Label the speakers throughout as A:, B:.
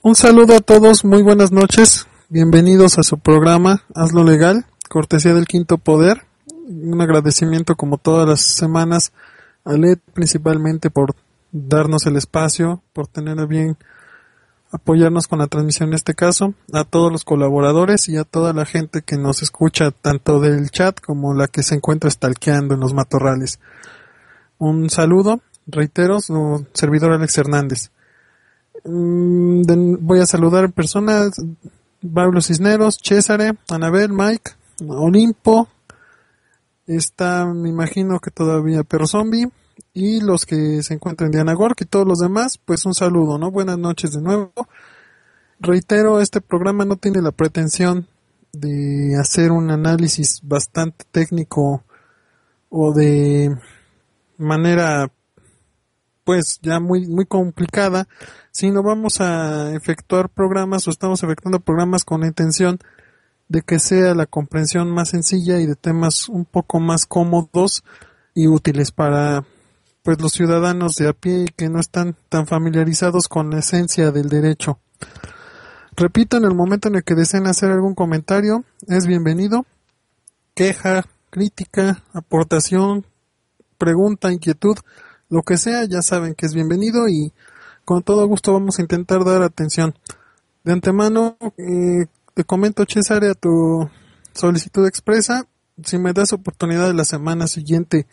A: Un saludo a todos, muy buenas noches, bienvenidos a su programa Hazlo Legal, cortesía del Quinto Poder. Un agradecimiento como todas las semanas a LED principalmente por darnos el espacio, por tener a bien apoyarnos con la transmisión en este caso, a todos los colaboradores y a toda la gente que nos escucha tanto del chat como la que se encuentra stalkeando en los matorrales. Un saludo, reitero, su servidor Alex Hernández. Voy a saludar en persona Pablo Cisneros, César, Anabel, Mike, Olimpo, está, me imagino que todavía Perro Zombie, y los que se encuentran en Diana Gork y todos los demás, pues un saludo, ¿no? Buenas noches de nuevo. Reitero, este programa no tiene la pretensión de hacer un análisis bastante técnico o de manera pues ya muy complicada, sino vamos a efectuar programas o estamos efectuando programas con la intención de que sea la comprensión más sencilla y de temas un poco más cómodos y útiles para pues los ciudadanos de a pie y que no están tan familiarizados con la esencia del derecho. Repito, en el momento en el que deseen hacer algún comentario, es bienvenido. Queja, crítica, aportación, pregunta, inquietud, lo que sea, ya saben que es bienvenido y con todo gusto vamos a intentar dar atención. De antemano, te comento, César, a tu solicitud expresa, si me das oportunidad de la semana siguiente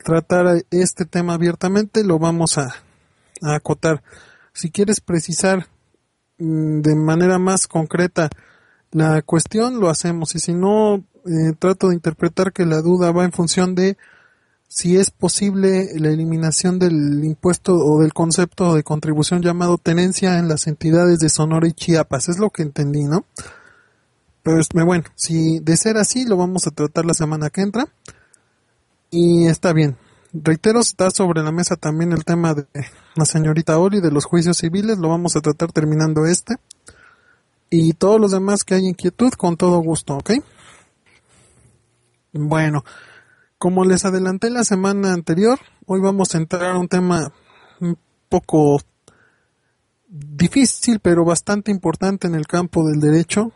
A: tratar este tema abiertamente, lo vamos a acotar. Si quieres precisar de manera más concreta la cuestión, lo hacemos, y si no, trato de interpretar que la duda va en función de si es posible la eliminación del impuesto o del concepto de contribución llamado tenencia en las entidades de Sonora y Chiapas. Es lo que entendí, ¿no? Pues bueno, si de ser así, lo vamos a tratar la semana que entra. Y está bien. Reitero, está sobre la mesa también el tema de la señorita Oli, de los juicios civiles. Lo vamos a tratar terminando este. Y todos los demás que hay inquietud, con todo gusto, ¿ok? Bueno, como les adelanté la semana anterior, hoy vamos a entrar a un tema un poco difícil, pero bastante importante en el campo del derecho,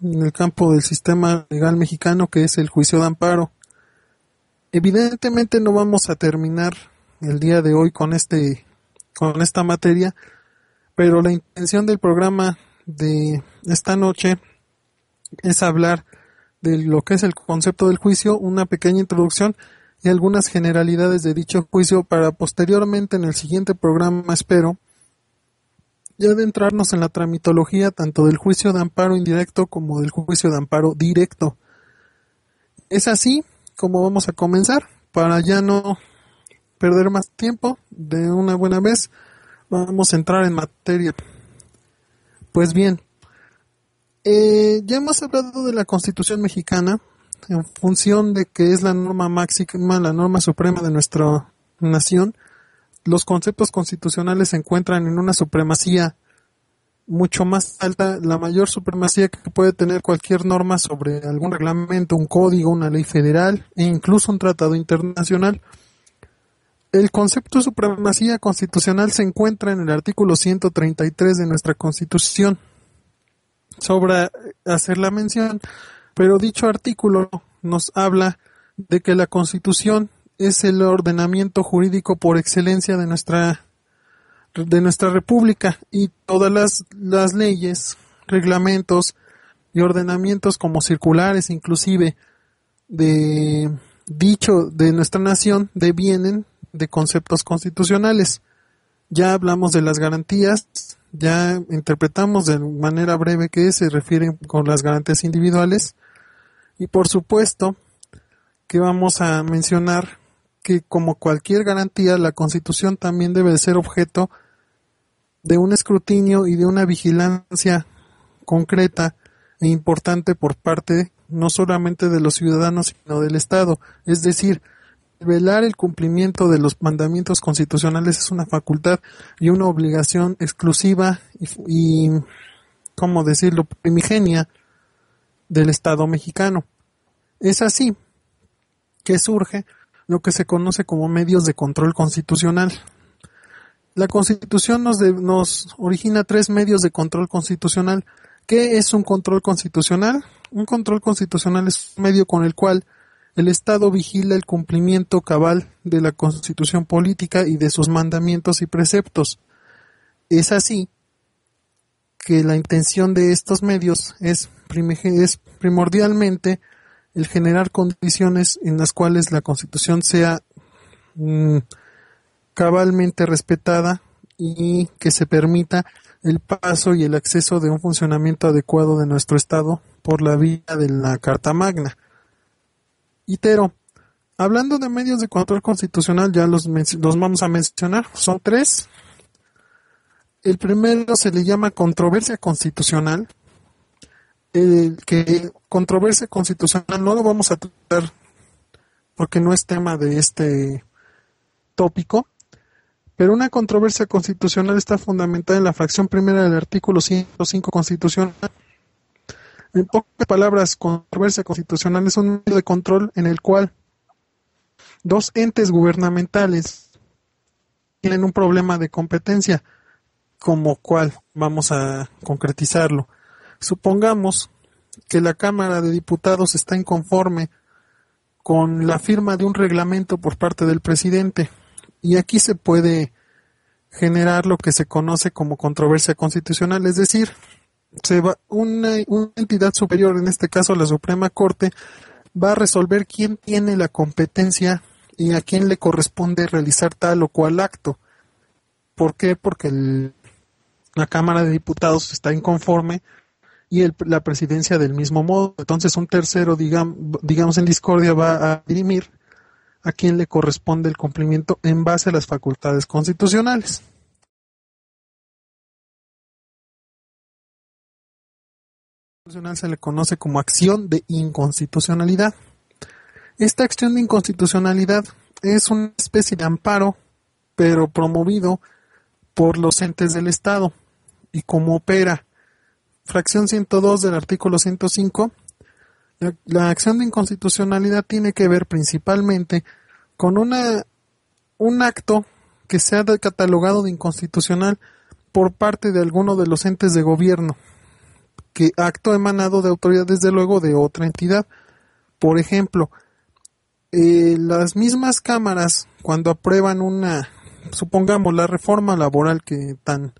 A: en el campo del sistema legal mexicano, que es el juicio de amparo. Evidentemente no vamos a terminar el día de hoy con esta materia, pero la intención del programa de esta noche es hablar de lo que es el concepto del juicio, una pequeña introducción y algunas generalidades de dicho juicio para posteriormente en el siguiente programa, espero, ya adentrarnos en la tramitología tanto del juicio de amparo indirecto como del juicio de amparo directo. Es así como vamos a comenzar, para ya no perder más tiempo, de una buena vez vamos a entrar en materia. Pues bien, ya hemos hablado de la Constitución mexicana en función de que es la norma máxima, la norma suprema de nuestra nación. Los conceptos constitucionales se encuentran en una supremacía mucho más alta, la mayor supremacía que puede tener cualquier norma sobre algún reglamento, un código, una ley federal e incluso un tratado internacional. El concepto de supremacía constitucional se encuentra en el artículo 133 de nuestra Constitución. Sobra hacer la mención, pero dicho artículo nos habla de que la Constitución es el ordenamiento jurídico por excelencia de nuestra República, y todas las leyes, reglamentos y ordenamientos como circulares inclusive de nuestra nación devienen de conceptos constitucionales. Ya hablamos de las garantías, ya interpretamos de manera breve que se refieren con las garantías individuales, y por supuesto que vamos a mencionar que como cualquier garantía, la Constitución también debe de ser objeto de un escrutinio y de una vigilancia concreta e importante por parte no solamente de los ciudadanos sino del Estado. Es decir, velar el cumplimiento de los mandamientos constitucionales es una facultad y una obligación exclusiva y ¿cómo decirlo?, primigenia del Estado mexicano. Es así que surge lo que se conoce como medios de control constitucional. La Constitución nos origina 3 medios de control constitucional. ¿Qué es un control constitucional? Un control constitucional es un medio con el cual el Estado vigila el cumplimiento cabal de la Constitución política y de sus mandamientos y preceptos. Es así que la intención de estos medios es primordialmente el generar condiciones en las cuales la Constitución sea cabalmente respetada y que se permita el paso y el acceso de un funcionamiento adecuado de nuestro Estado por la vía de la Carta Magna. Itero, hablando de medios de control constitucional, ya los vamos a mencionar, son 3. El primero se le llama controversia constitucional, que controversia constitucional no lo vamos a tratar porque no es tema de este tópico, pero una controversia constitucional está fundamentada en la fracción primera del artículo 105 constitucional. En pocas palabras, controversia constitucional es un medio de control en el cual 2 entes gubernamentales tienen un problema de competencia, como cual vamos a concretizarlo. Supongamos que la Cámara de Diputados está inconforme con la firma de un reglamento por parte del presidente, y aquí se puede generar lo que se conoce como controversia constitucional, es decir, una entidad superior, en este caso la Suprema Corte, va a resolver quién tiene la competencia y a quién le corresponde realizar tal o cual acto. ¿Por qué? Porque la Cámara de Diputados está inconforme y la presidencia del mismo modo. Entonces un tercero, digamos en discordia, va a dirimir a quién le corresponde el cumplimiento en base a las facultades constitucionales. Se le conoce como acción de inconstitucionalidad. Esta acción de inconstitucionalidad es una especie de amparo, pero promovido por los entes del Estado. ¿Y cómo opera? Fracción 102 del artículo 105. La acción de inconstitucionalidad tiene que ver principalmente con un acto que sea catalogado de inconstitucional por parte de alguno de los entes de gobierno, que acto emanado de autoridad, desde luego, de otra entidad. Por ejemplo, las mismas cámaras, cuando aprueban supongamos, la reforma laboral que tan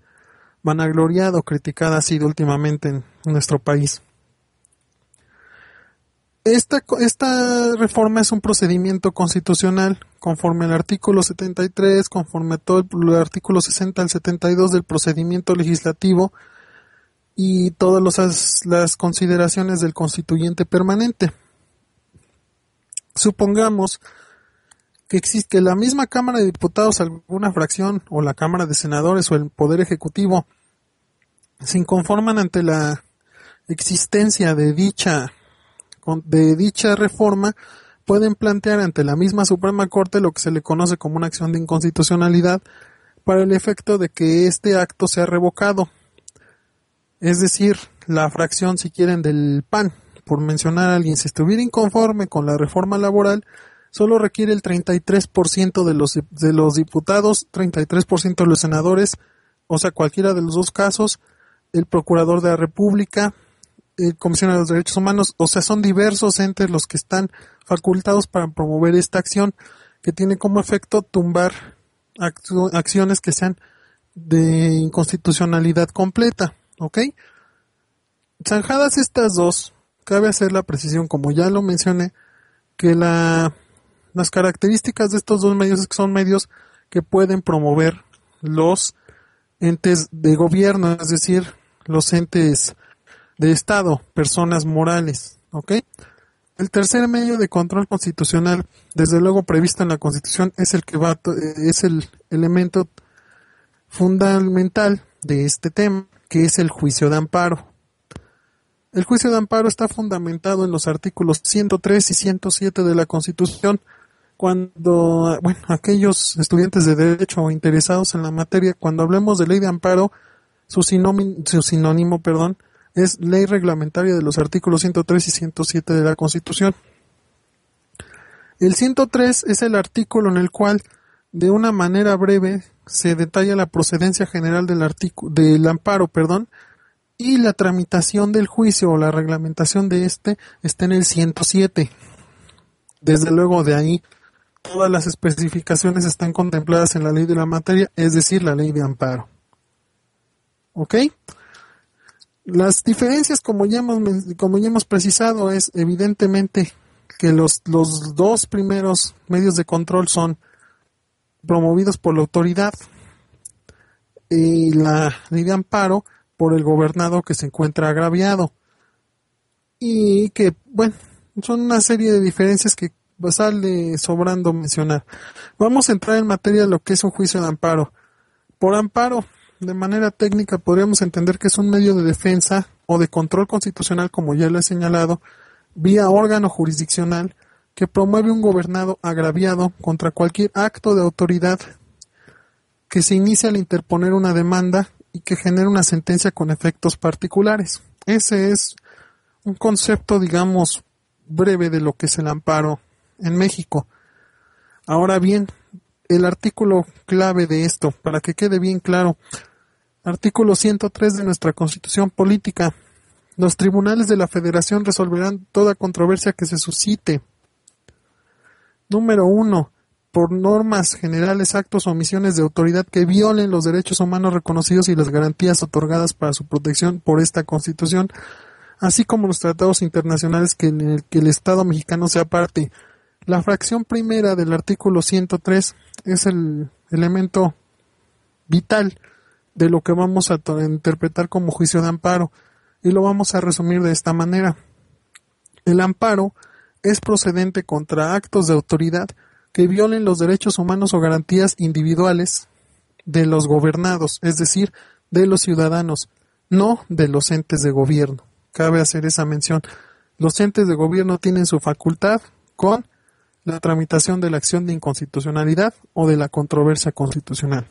A: vanagloriada o criticada ha sido últimamente en nuestro país. Esta reforma es un procedimiento constitucional conforme al artículo 73, conforme a todo el artículo 60 al 72 del procedimiento legislativo y todas las consideraciones del constituyente permanente. Supongamos que la misma Cámara de Diputados, alguna fracción, o la Cámara de Senadores o el Poder Ejecutivo se inconforman ante la existencia de dicha reforma, pueden plantear ante la misma Suprema Corte lo que se le conoce como una acción de inconstitucionalidad para el efecto de que este acto sea revocado. Es decir, la fracción, si quieren, del PAN, por mencionar a alguien, si estuviera inconforme con la reforma laboral, solo requiere el 33% de los diputados, 33% de los senadores, o sea, cualquiera de los dos casos, el Procurador de la República, el Comisionado de los Derechos Humanos, o sea, son diversos entes los que están facultados para promover esta acción, que tiene como efecto tumbar acciones que sean de inconstitucionalidad completa, ¿ok? Zanjadas estas dos, cabe hacer la precisión, como ya lo mencioné, que las características de estos dos medios es que son medios que pueden promover los entes de gobierno, es decir, los entes de Estado, personas morales, ¿ok? El tercer medio de control constitucional, desde luego previsto en la Constitución, es el elemento fundamental de este tema, que es el juicio de amparo. El juicio de amparo está fundamentado en los artículos 103 y 107 de la Constitución. Cuando, aquellos estudiantes de derecho o interesados en la materia, cuando hablemos de ley de amparo, su sinónimo, es ley reglamentaria de los artículos 103 y 107 de la Constitución. El 103 es el artículo en el cual De una manera breve se detalla la procedencia general del amparo, y la tramitación del juicio o la reglamentación de este está en el 107. Desde luego de ahí todas las especificaciones están contempladas en la ley de la materia, es decir, la ley de amparo. ¿Ok? Las diferencias, como ya hemos precisado, es evidentemente que los dos primeros medios de control son promovidos por la autoridad y la ley de amparo por el gobernado que se encuentra agraviado. Y que, bueno, son una serie de diferencias que sale sobrando mencionar. Vamos a entrar en materia de lo que es un juicio de amparo. Por amparo, de manera técnica, podríamos entender que es un medio de defensa o de control constitucional, como ya lo he señalado, vía órgano jurisdiccional que promueve un gobernado agraviado contra cualquier acto de autoridad que se inicia al interponer una demanda y que genera una sentencia con efectos particulares. Ese es un concepto, digamos, breve de lo que es el amparo en México. Ahora bien, el artículo clave de esto, para que quede bien claro, artículo 103 de nuestra Constitución Política. Los tribunales de la Federación resolverán toda controversia que se suscite. Número 1. Por normas generales, actos o omisiones de autoridad que violen los derechos humanos reconocidos y las garantías otorgadas para su protección por esta Constitución, así como los tratados internacionales en el que el Estado mexicano sea parte. La fracción primera del artículo 103 es el elemento vital de lo que vamos a interpretar como juicio de amparo, y lo vamos a resumir de esta manera. El amparo es procedente contra actos de autoridad que violen los derechos humanos o garantías individuales de los gobernados, es decir, de los ciudadanos, no de los entes de gobierno. Cabe hacer esa mención. Los entes de gobierno tienen su facultad con la tramitación de la acción de inconstitucionalidad o de la controversia constitucional.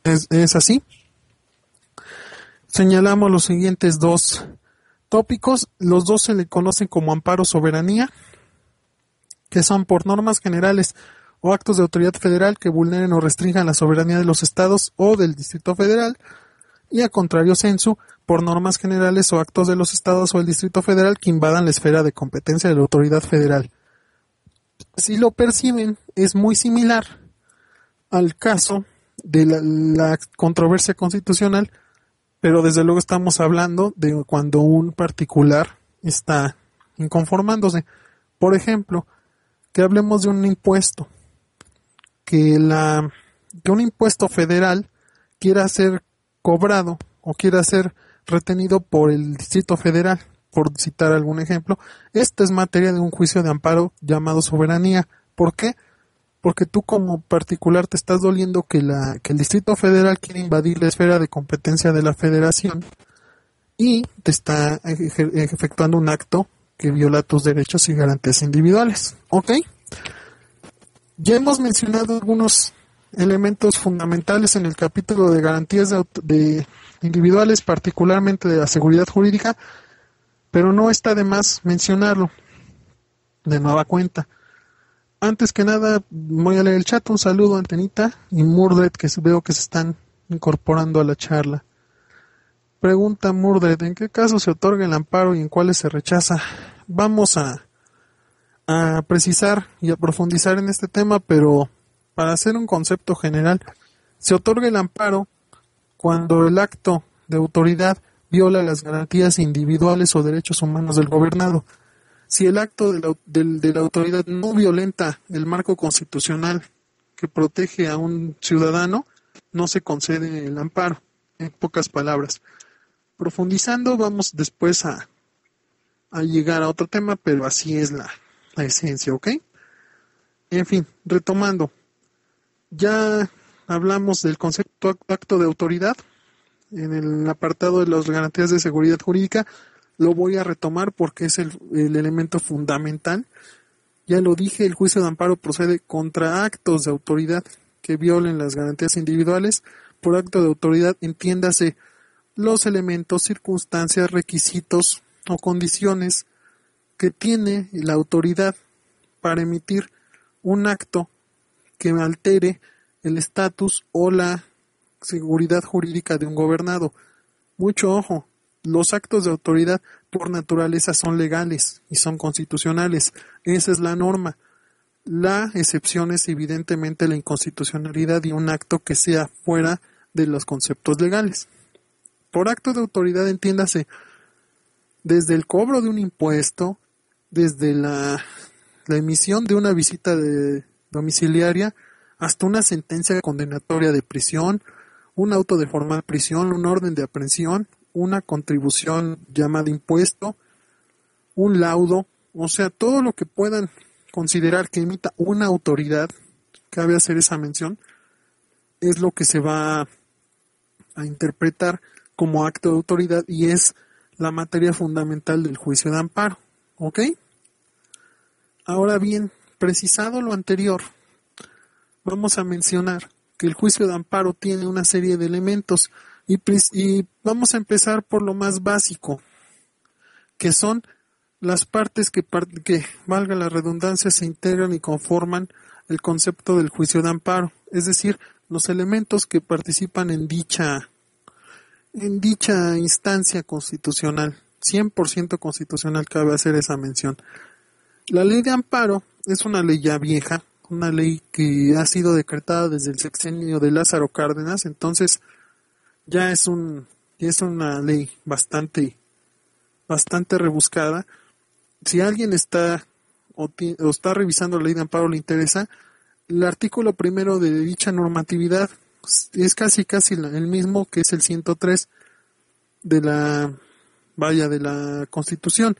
A: ¿Es así? Señalamos los siguientes dos tópicos. Los dos se le conocen como amparo soberanía, que son por normas generales o actos de autoridad federal que vulneren o restrinjan la soberanía de los estados o del Distrito Federal, y a contrario sensu, por normas generales o actos de los estados o el Distrito Federal que invadan la esfera de competencia de la autoridad federal. Si lo perciben, es muy similar al caso de la controversia constitucional, pero desde luego estamos hablando de cuando un particular está inconformándose. Por ejemplo, que hablemos de un impuesto, que un impuesto federal quiera ser cobrado o quiera ser retenido por el Distrito Federal, por citar algún ejemplo. Esta es materia de un juicio de amparo llamado soberanía. ¿Por qué? Porque tú como particular te estás doliendo que el Distrito Federal quiere invadir la esfera de competencia de la Federación y te está efectuando un acto que viola tus derechos y garantías individuales. ¿Ok? Ya hemos mencionado algunos elementos fundamentales en el capítulo de garantías de individuales, particularmente de la seguridad jurídica, pero no está de más mencionarlo de nueva cuenta. Antes que nada, voy a leer el chat. Un saludo a Antenita y Murdred, que veo que se están incorporando a la charla. Pregunta Murdred: ¿en qué casos se otorga el amparo y en cuáles se rechaza? Vamos a precisar y a profundizar en este tema, pero para hacer un concepto general, se otorga el amparo cuando el acto de autoridad viola las garantías individuales o derechos humanos del gobernado. Si el acto de la autoridad no violenta el marco constitucional que protege a un ciudadano, no se concede el amparo, en pocas palabras. Profundizando, vamos después a llegar a otro tema, pero así es la esencia, ¿ok? En fin, retomando, ya hablamos del concepto acto de autoridad en el apartado de las garantías de seguridad jurídica. Lo voy a retomar porque es el elemento fundamental. Ya lo dije, el juicio de amparo procede contra actos de autoridad que violen las garantías individuales. Por acto de autoridad entiéndase los elementos, circunstancias, requisitos o condiciones que tiene la autoridad para emitir un acto que altere el estatus o la seguridad jurídica de un gobernado. Mucho ojo, los actos de autoridad por naturaleza son legales y son constitucionales. Esa es la norma. La excepción es evidentemente la inconstitucionalidad de un acto que sea fuera de los conceptos legales. Por acto de autoridad entiéndase desde el cobro de un impuesto, desde la emisión de una visita domiciliaria, hasta una sentencia condenatoria de prisión, un auto de formal prisión, un orden de aprehensión, una contribución llamada impuesto, un laudo, o sea, todo lo que puedan considerar que emita una autoridad, cabe hacer esa mención, es lo que se va a interpretar como acto de autoridad y es la materia fundamental del juicio de amparo. ¿Ok? Ahora bien, precisado lo anterior, vamos a mencionar que el juicio de amparo tiene una serie de elementos y vamos a empezar por lo más básico, que son las partes que, valga la redundancia, se integran y conforman el concepto del juicio de amparo, es decir, los elementos que participan en dicha instancia constitucional, 100% constitucional, cabe hacer esa mención. La ley de amparo es una ley ya vieja, una ley que ha sido decretada desde el sexenio de Lázaro Cárdenas, entonces ya es una ley bastante rebuscada. Si alguien está revisando la ley de amparo, le interesa, el artículo primero de dicha normatividad es casi el mismo que es el 103 de la Constitución.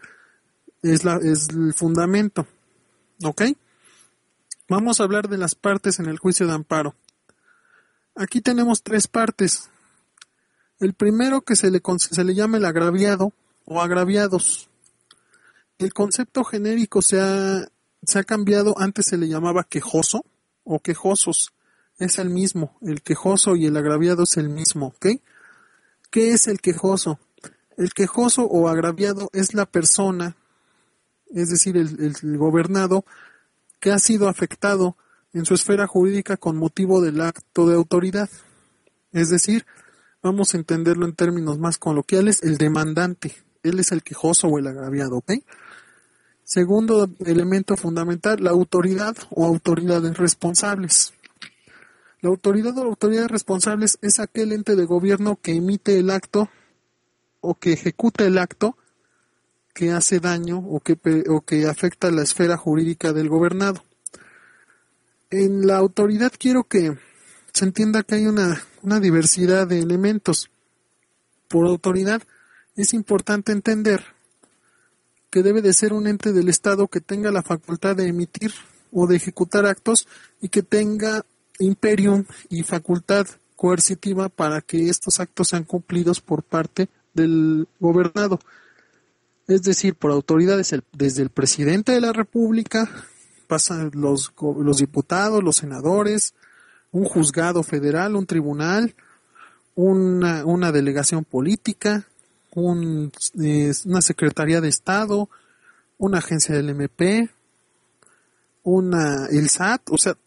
A: Es el fundamento. ¿Ok? Vamos a hablar de las partes en el juicio de amparo. Aquí tenemos 3 partes. El primero que se le llama el agraviado o agraviados. El concepto genérico se ha cambiado, antes se le llamaba quejoso o quejosos. Es el mismo, el quejoso y el agraviado es el mismo, ¿ok? ¿Qué es el quejoso? El quejoso o agraviado es la persona, es decir, el gobernado, que ha sido afectado en su esfera jurídica con motivo del acto de autoridad. Es decir, vamos a entenderlo en términos más coloquiales, el demandante. Él es el quejoso o el agraviado, ¿ok? Segundo elemento fundamental, la autoridad o autoridades responsables. La autoridad o autoridades responsables es aquel ente de gobierno que emite el acto o que ejecuta el acto que hace daño o que afecta la esfera jurídica del gobernado. En la autoridad quiero que se entienda que hay una diversidad de elementos. Por autoridad es importante entender que debe de ser un ente del Estado que tenga la facultad de emitir o de ejecutar actos y que tenga imperium y facultad coercitiva para que estos actos sean cumplidos por parte del gobernado. Es decir, por autoridades desde el presidente de la República, pasan los diputados, los senadores, un juzgado federal, un tribunal, una delegación política, una secretaría de Estado, una agencia del MP, el SAT, o sea,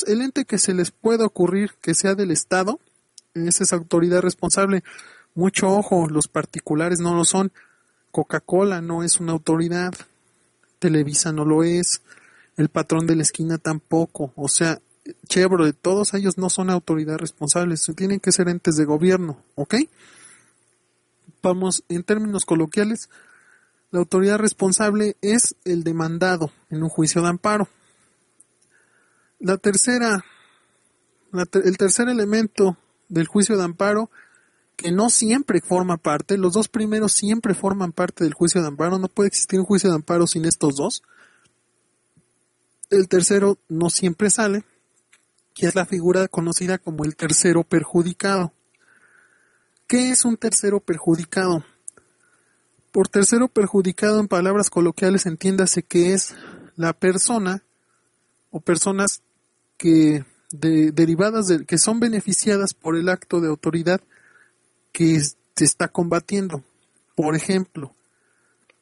A: el ente que se les pueda ocurrir que sea del Estado, esa es autoridad responsable. Mucho ojo, los particulares no lo son. Coca-Cola no es una autoridad, Televisa no lo es, el patrón de la esquina tampoco, o sea, Chevrolet, todos ellos no son autoridades responsables, tienen que ser entes de gobierno, ¿ok? Vamos, en términos coloquiales, la autoridad responsable es el demandado en un juicio de amparo. El tercer elemento del juicio de amparo, que no siempre forma parte, los 2 primeros siempre forman parte del juicio de amparo, no puede existir un juicio de amparo sin estos 2. El tercero no siempre sale, que es la figura conocida como el tercero perjudicado. ¿Qué es un tercero perjudicado? Por tercero perjudicado, en palabras coloquiales, entiéndase que es la persona o personas que que son beneficiadas por el acto de autoridad que se está combatiendo. Por ejemplo,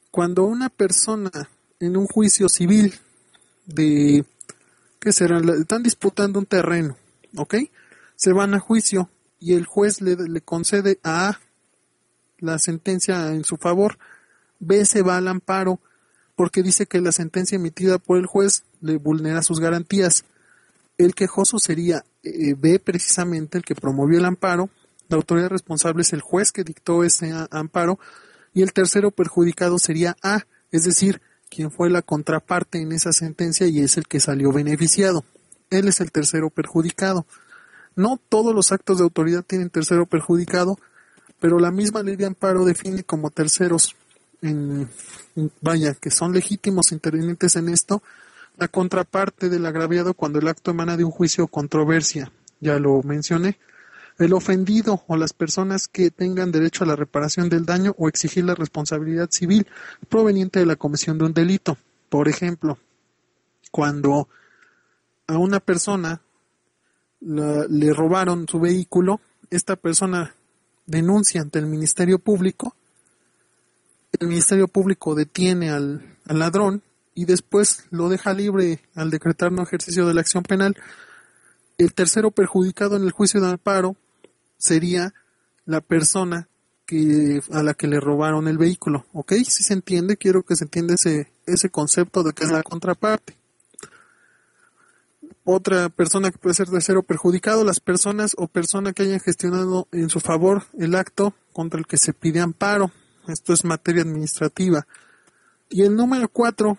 A: cuando una persona en un juicio civil ¿qué será? Están disputando un terreno, ¿ok? Se van a juicio y el juez le concede a A la sentencia en su favor. B se va al amparo porque dice que la sentencia emitida por el juez le vulnera sus garantías. El quejoso sería B, precisamente el que promovió el amparo. La autoridad responsable es el juez que dictó ese amparo y el tercero perjudicado sería A, es decir, quien fue la contraparte en esa sentencia y es el que salió beneficiado. Él es el tercero perjudicado. No todos los actos de autoridad tienen tercero perjudicado, pero la misma ley de amparo define como terceros, que son legítimos intervinientes en esto, la contraparte del agraviado cuando el acto emana de un juicio o controversia. Ya lo mencioné. El ofendido o las personas que tengan derecho a la reparación del daño o exigir la responsabilidad civil proveniente de la comisión de un delito. Por ejemplo, cuando a una persona le robaron su vehículo, esta persona denuncia ante el Ministerio Público, el Ministerio Público detiene al ladrón y después lo deja libre al decretar no ejercicio de la acción penal. El tercero perjudicado en el juicio de amparo sería la persona a la que le robaron el vehículo. ¿Ok? Si se entiende, quiero que se entienda ese concepto de que es la contraparte. Otra persona que puede ser tercero perjudicado, las personas o persona que hayan gestionado en su favor el acto contra el que se pide amparo. Esto es materia administrativa. Y el número 4,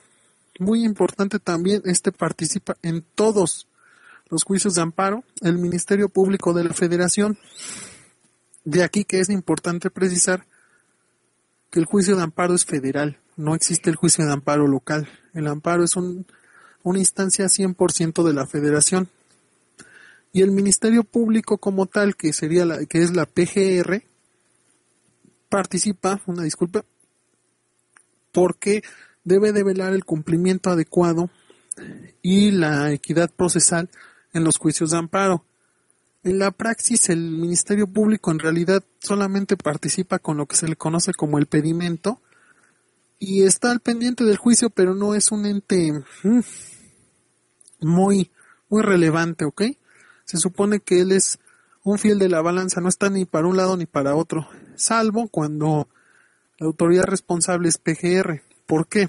A: muy importante también, participa en todos los juicios de amparo, el Ministerio Público de la Federación. De aquí que es importante precisar que el juicio de amparo es federal, no existe el juicio de amparo local. El amparo es una instancia 100% de la Federación. Y el Ministerio Público como tal, que es la PGR, participa, porque debe de velar el cumplimiento adecuado y la equidad procesal en los juicios de amparo. En la praxis, el Ministerio Público en realidad solamente participa con lo que se le conoce como el pedimento y está al pendiente del juicio, pero no es un ente muy relevante, ¿ok? Se supone que él es un fiel de la balanza, no está ni para un lado ni para otro, salvo cuando la autoridad responsable es PGR. ¿Por qué?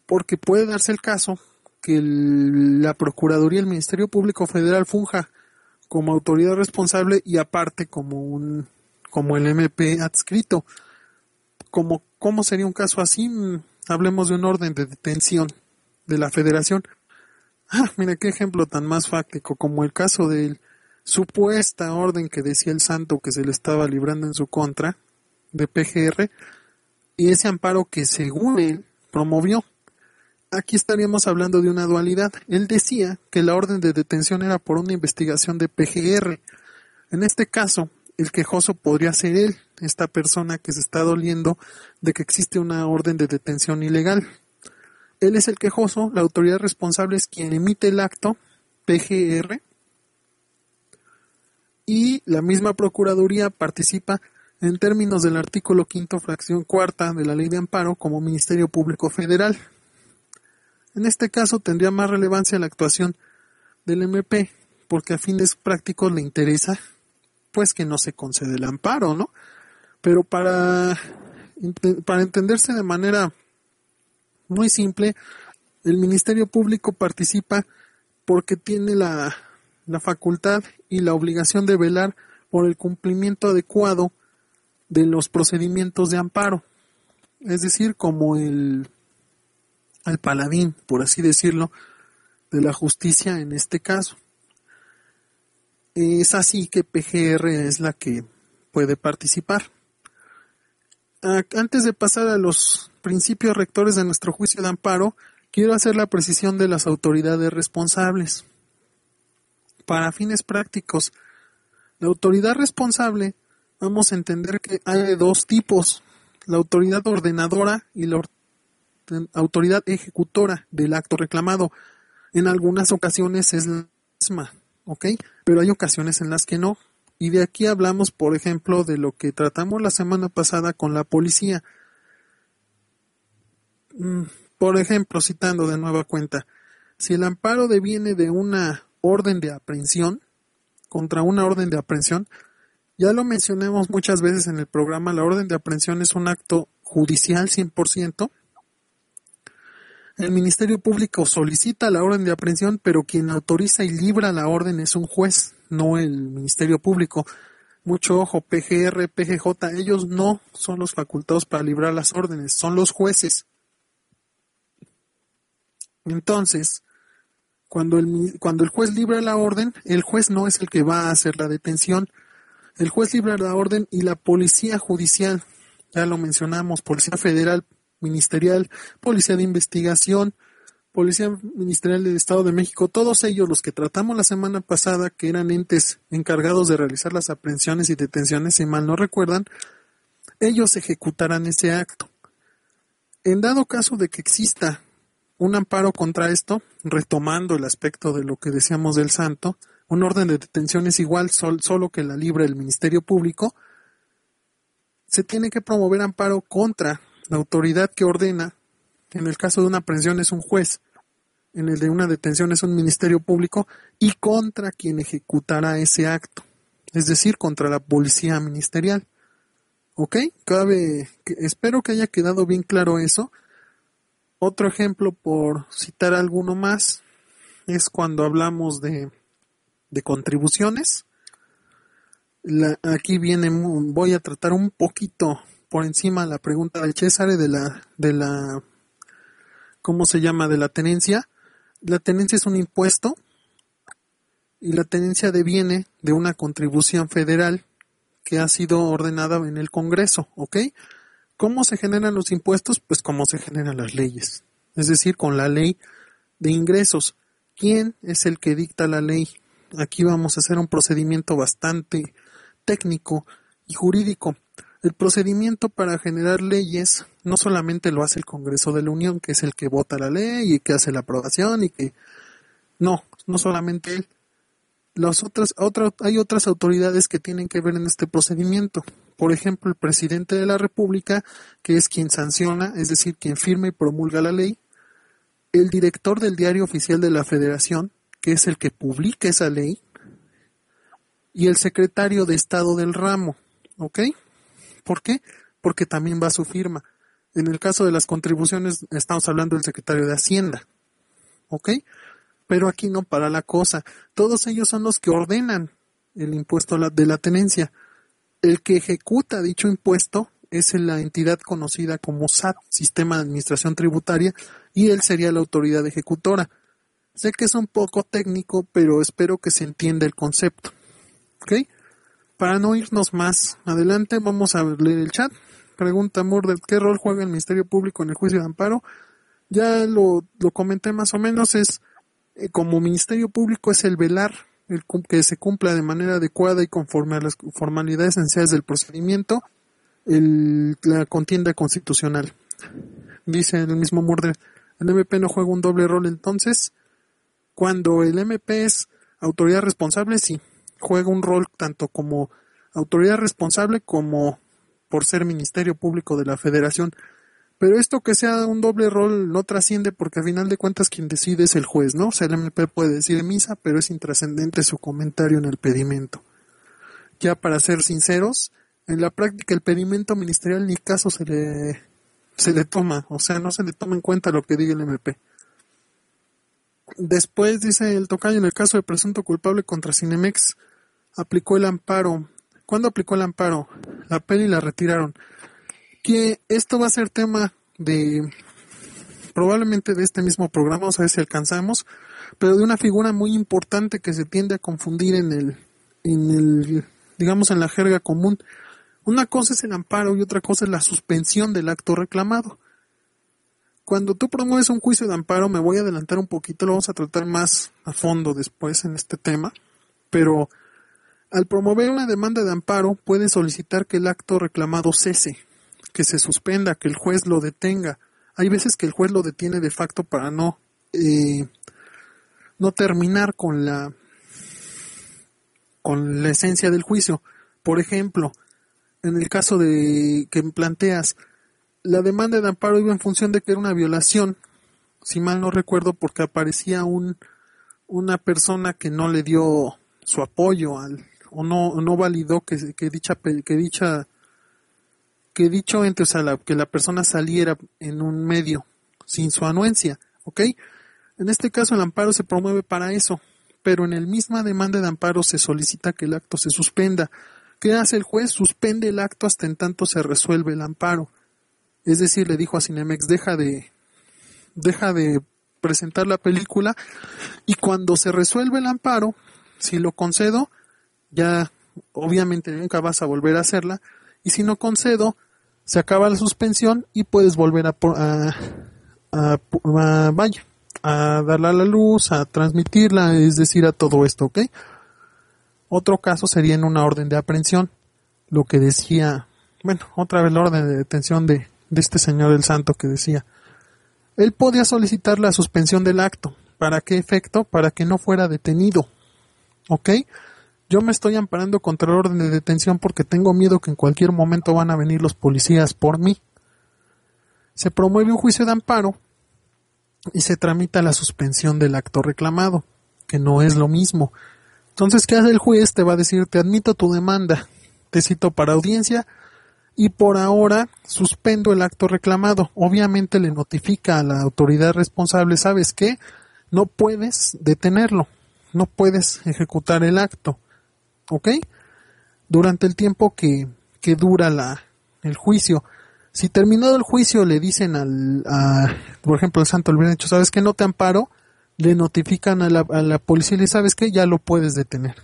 A: Porque puede darse el caso que la Procuraduría y el Ministerio Público Federal funja como autoridad responsable y aparte como el MP adscrito. ¿Cómo sería un caso así? Hablemos de un orden de detención de la Federación. Mira qué ejemplo tan más fáctico, como el caso de supuesta orden que decía el santo que se le estaba librando en su contra de PGR y ese amparo que según él promovió. Aquí estaríamos hablando de una dualidad. Él decía que la orden de detención era por una investigación de PGR. En este caso, el quejoso podría ser él, esta persona que se está doliendo de que existe una orden de detención ilegal. Él es el quejoso, la autoridad responsable es quien emite el acto, PGR, y la misma Procuraduría participa en términos del artículo 5, fracción 4 de la Ley de Amparo como Ministerio Público Federal. En este caso tendría más relevancia la actuación del MP, porque a fines prácticos le interesa pues que no se concede el amparo, ¿no? Pero para entenderse de manera muy simple, el Ministerio Público participa porque tiene la facultad y la obligación de velar por el cumplimiento adecuado de los procedimientos de amparo, es decir, como el paladín, por así decirlo, de la justicia en este caso. Es así que PGR es la que puede participar. Antes de pasar a los principios rectores de nuestro juicio de amparo, quiero hacer la precisión de las autoridades responsables. Para fines prácticos, la autoridad responsable, vamos a entender que hay de dos tipos: la autoridad ordenadora y la autoridad ejecutora del acto reclamado. En algunas ocasiones es la misma, ¿ok? Pero hay ocasiones en las que no. Y de aquí hablamos, por ejemplo, de lo que tratamos la semana pasada con la policía. Por ejemplo, citando de nueva cuenta, si el amparo deviene de una orden de aprehensión, contra una orden de aprehensión. Ya lo mencionamos muchas veces en el programa, la orden de aprehensión es un acto judicial 100%. El Ministerio Público solicita la orden de aprehensión, pero quien autoriza y libra la orden es un juez, no el Ministerio Público. Mucho ojo, PGR, PGJ, ellos no son los facultados para librar las órdenes, son los jueces. Entonces, cuando el juez libra la orden, el juez no es el que va a hacer la detención. El juez libra la orden y la policía judicial, ya lo mencionamos, policía federal, ministerial, policía de investigación, policía ministerial del Estado de México, todos ellos los que tratamos la semana pasada, que eran entes encargados de realizar las aprehensiones y detenciones, si mal no recuerdan, ellos ejecutarán ese acto. En dado caso de que exista un amparo contra esto, retomando el aspecto de lo que decíamos del santo, un orden de detención es igual, solo que la libra el Ministerio Público, se tiene que promover amparo contra la autoridad que ordena. En el caso de una aprehensión es un juez, en el de una detención es un Ministerio Público, y contra quien ejecutará ese acto, es decir, contra la policía ministerial. ¿Ok? Espero que haya quedado bien claro eso. Otro ejemplo, por citar alguno más, es cuando hablamos de contribuciones. Aquí voy a tratar un poquito por encima la pregunta del César de la ¿cómo se llama? De la tenencia. La tenencia es un impuesto y la tenencia deviene de una contribución federal que ha sido ordenada en el Congreso, ¿ok? ¿Cómo se generan los impuestos? Pues como se generan las leyes, es decir, con la ley de ingresos. ¿Quién es el que dicta la ley? Aquí vamos a hacer un procedimiento bastante técnico y jurídico. El procedimiento para generar leyes no solamente lo hace el Congreso de la Unión, que es el que vota la ley y que hace la aprobación y que no solamente él. Hay otras autoridades que tienen que ver en este procedimiento. Por ejemplo, el presidente de la República, que es quien sanciona, es decir, quien firma y promulga la ley. El director del Diario Oficial de la Federación, que es el que publica esa ley. Y el secretario de Estado del ramo, ¿ok? ¿Por qué? Porque también va su firma. En el caso de las contribuciones estamos hablando del secretario de Hacienda, ¿ok? Pero aquí no para la cosa. Todos ellos son los que ordenan el impuesto de la tenencia. El que ejecuta dicho impuesto es la entidad conocida como SAT, Sistema de Administración Tributaria, y él sería la autoridad ejecutora. Sé que es un poco técnico, pero espero que se entienda el concepto. ¿Ok? Para no irnos más adelante, vamos a leer el chat. Pregunta Murder, ¿qué rol juega el Ministerio Público en el juicio de amparo? Ya lo comenté más o menos, como Ministerio Público es el velar que se cumpla de manera adecuada y conforme a las formalidades esenciales del procedimiento, la contienda constitucional. Dice el mismo Murder, el MP no juega un doble rol entonces. Cuando el MP es autoridad responsable, sí, juega un rol tanto como autoridad responsable como por ser Ministerio Público de la Federación. Pero esto que sea un doble rol no trasciende porque al final de cuentas quien decide es el juez, ¿no? O sea, el MP puede decir misa, pero es intrascendente su comentario en el pedimento. Ya para ser sinceros, en la práctica el pedimento ministerial ni caso se le toma, o sea, no se le toma en cuenta lo que diga el MP. Después dice el tocayo, en el caso de presunto culpable contra Cinemex, aplicó el amparo. ¿Cuándo aplicó el amparo? La peli la retiraron. Que esto va a ser tema probablemente de este mismo programa, vamos a ver si alcanzamos, pero de una figura muy importante que se tiende a confundir digamos en la jerga común. Una cosa es el amparo y otra cosa es la suspensión del acto reclamado. Cuando tú promueves un juicio de amparo, me voy a adelantar un poquito, lo vamos a tratar más a fondo después en este tema, pero al promover una demanda de amparo, puedes solicitar que el acto reclamado cese, que se suspenda, que el juez lo detenga. Hay veces que el juez lo detiene de facto para no terminar con la esencia del juicio. Por ejemplo, en el caso de que planteas, la demanda de amparo iba en función de que era una violación, si mal no recuerdo, porque aparecía un una persona que no le dio su apoyo o no validó que dicho ente, o sea, que la persona saliera en un medio sin su anuencia, ¿ok? En este caso el amparo se promueve para eso, pero en el misma demanda de amparo se solicita que el acto se suspenda. ¿Qué hace el juez? Suspende el acto hasta en tanto se resuelve el amparo. Es decir, le dijo a Cinemex, deja de presentar la película, y cuando se resuelve el amparo, si lo concedo, ya obviamente nunca vas a volver a hacerla, y si no concedo, se acaba la suspensión y puedes volver a darla a la luz, a transmitirla, es decir, a todo esto, ¿ok? Otro caso sería en una orden de aprehensión, lo que decía, bueno, otra vez la orden de detención de este señor del Santo que decía, él podía solicitar la suspensión del acto. ¿Para qué efecto? Para que no fuera detenido, ¿ok? Yo me estoy amparando contra la orden de detención porque tengo miedo que en cualquier momento van a venir los policías por mí. Se promueve un juicio de amparo y se tramita la suspensión del acto reclamado, que no es lo mismo. Entonces, ¿qué hace el juez? Te va a decir, te admito tu demanda, te cito para audiencia y por ahora suspendo el acto reclamado. Obviamente le notifica a la autoridad responsable, ¿sabes qué? No puedes detenerlo, no puedes ejecutar el acto, ¿ok? Durante el tiempo que dura el juicio. Si terminado el juicio le dicen por ejemplo, al Santo le hubieran dicho, ¿sabes qué? No te amparo, le notifican a la policía y le ¿sabes qué? Ya lo puedes detener.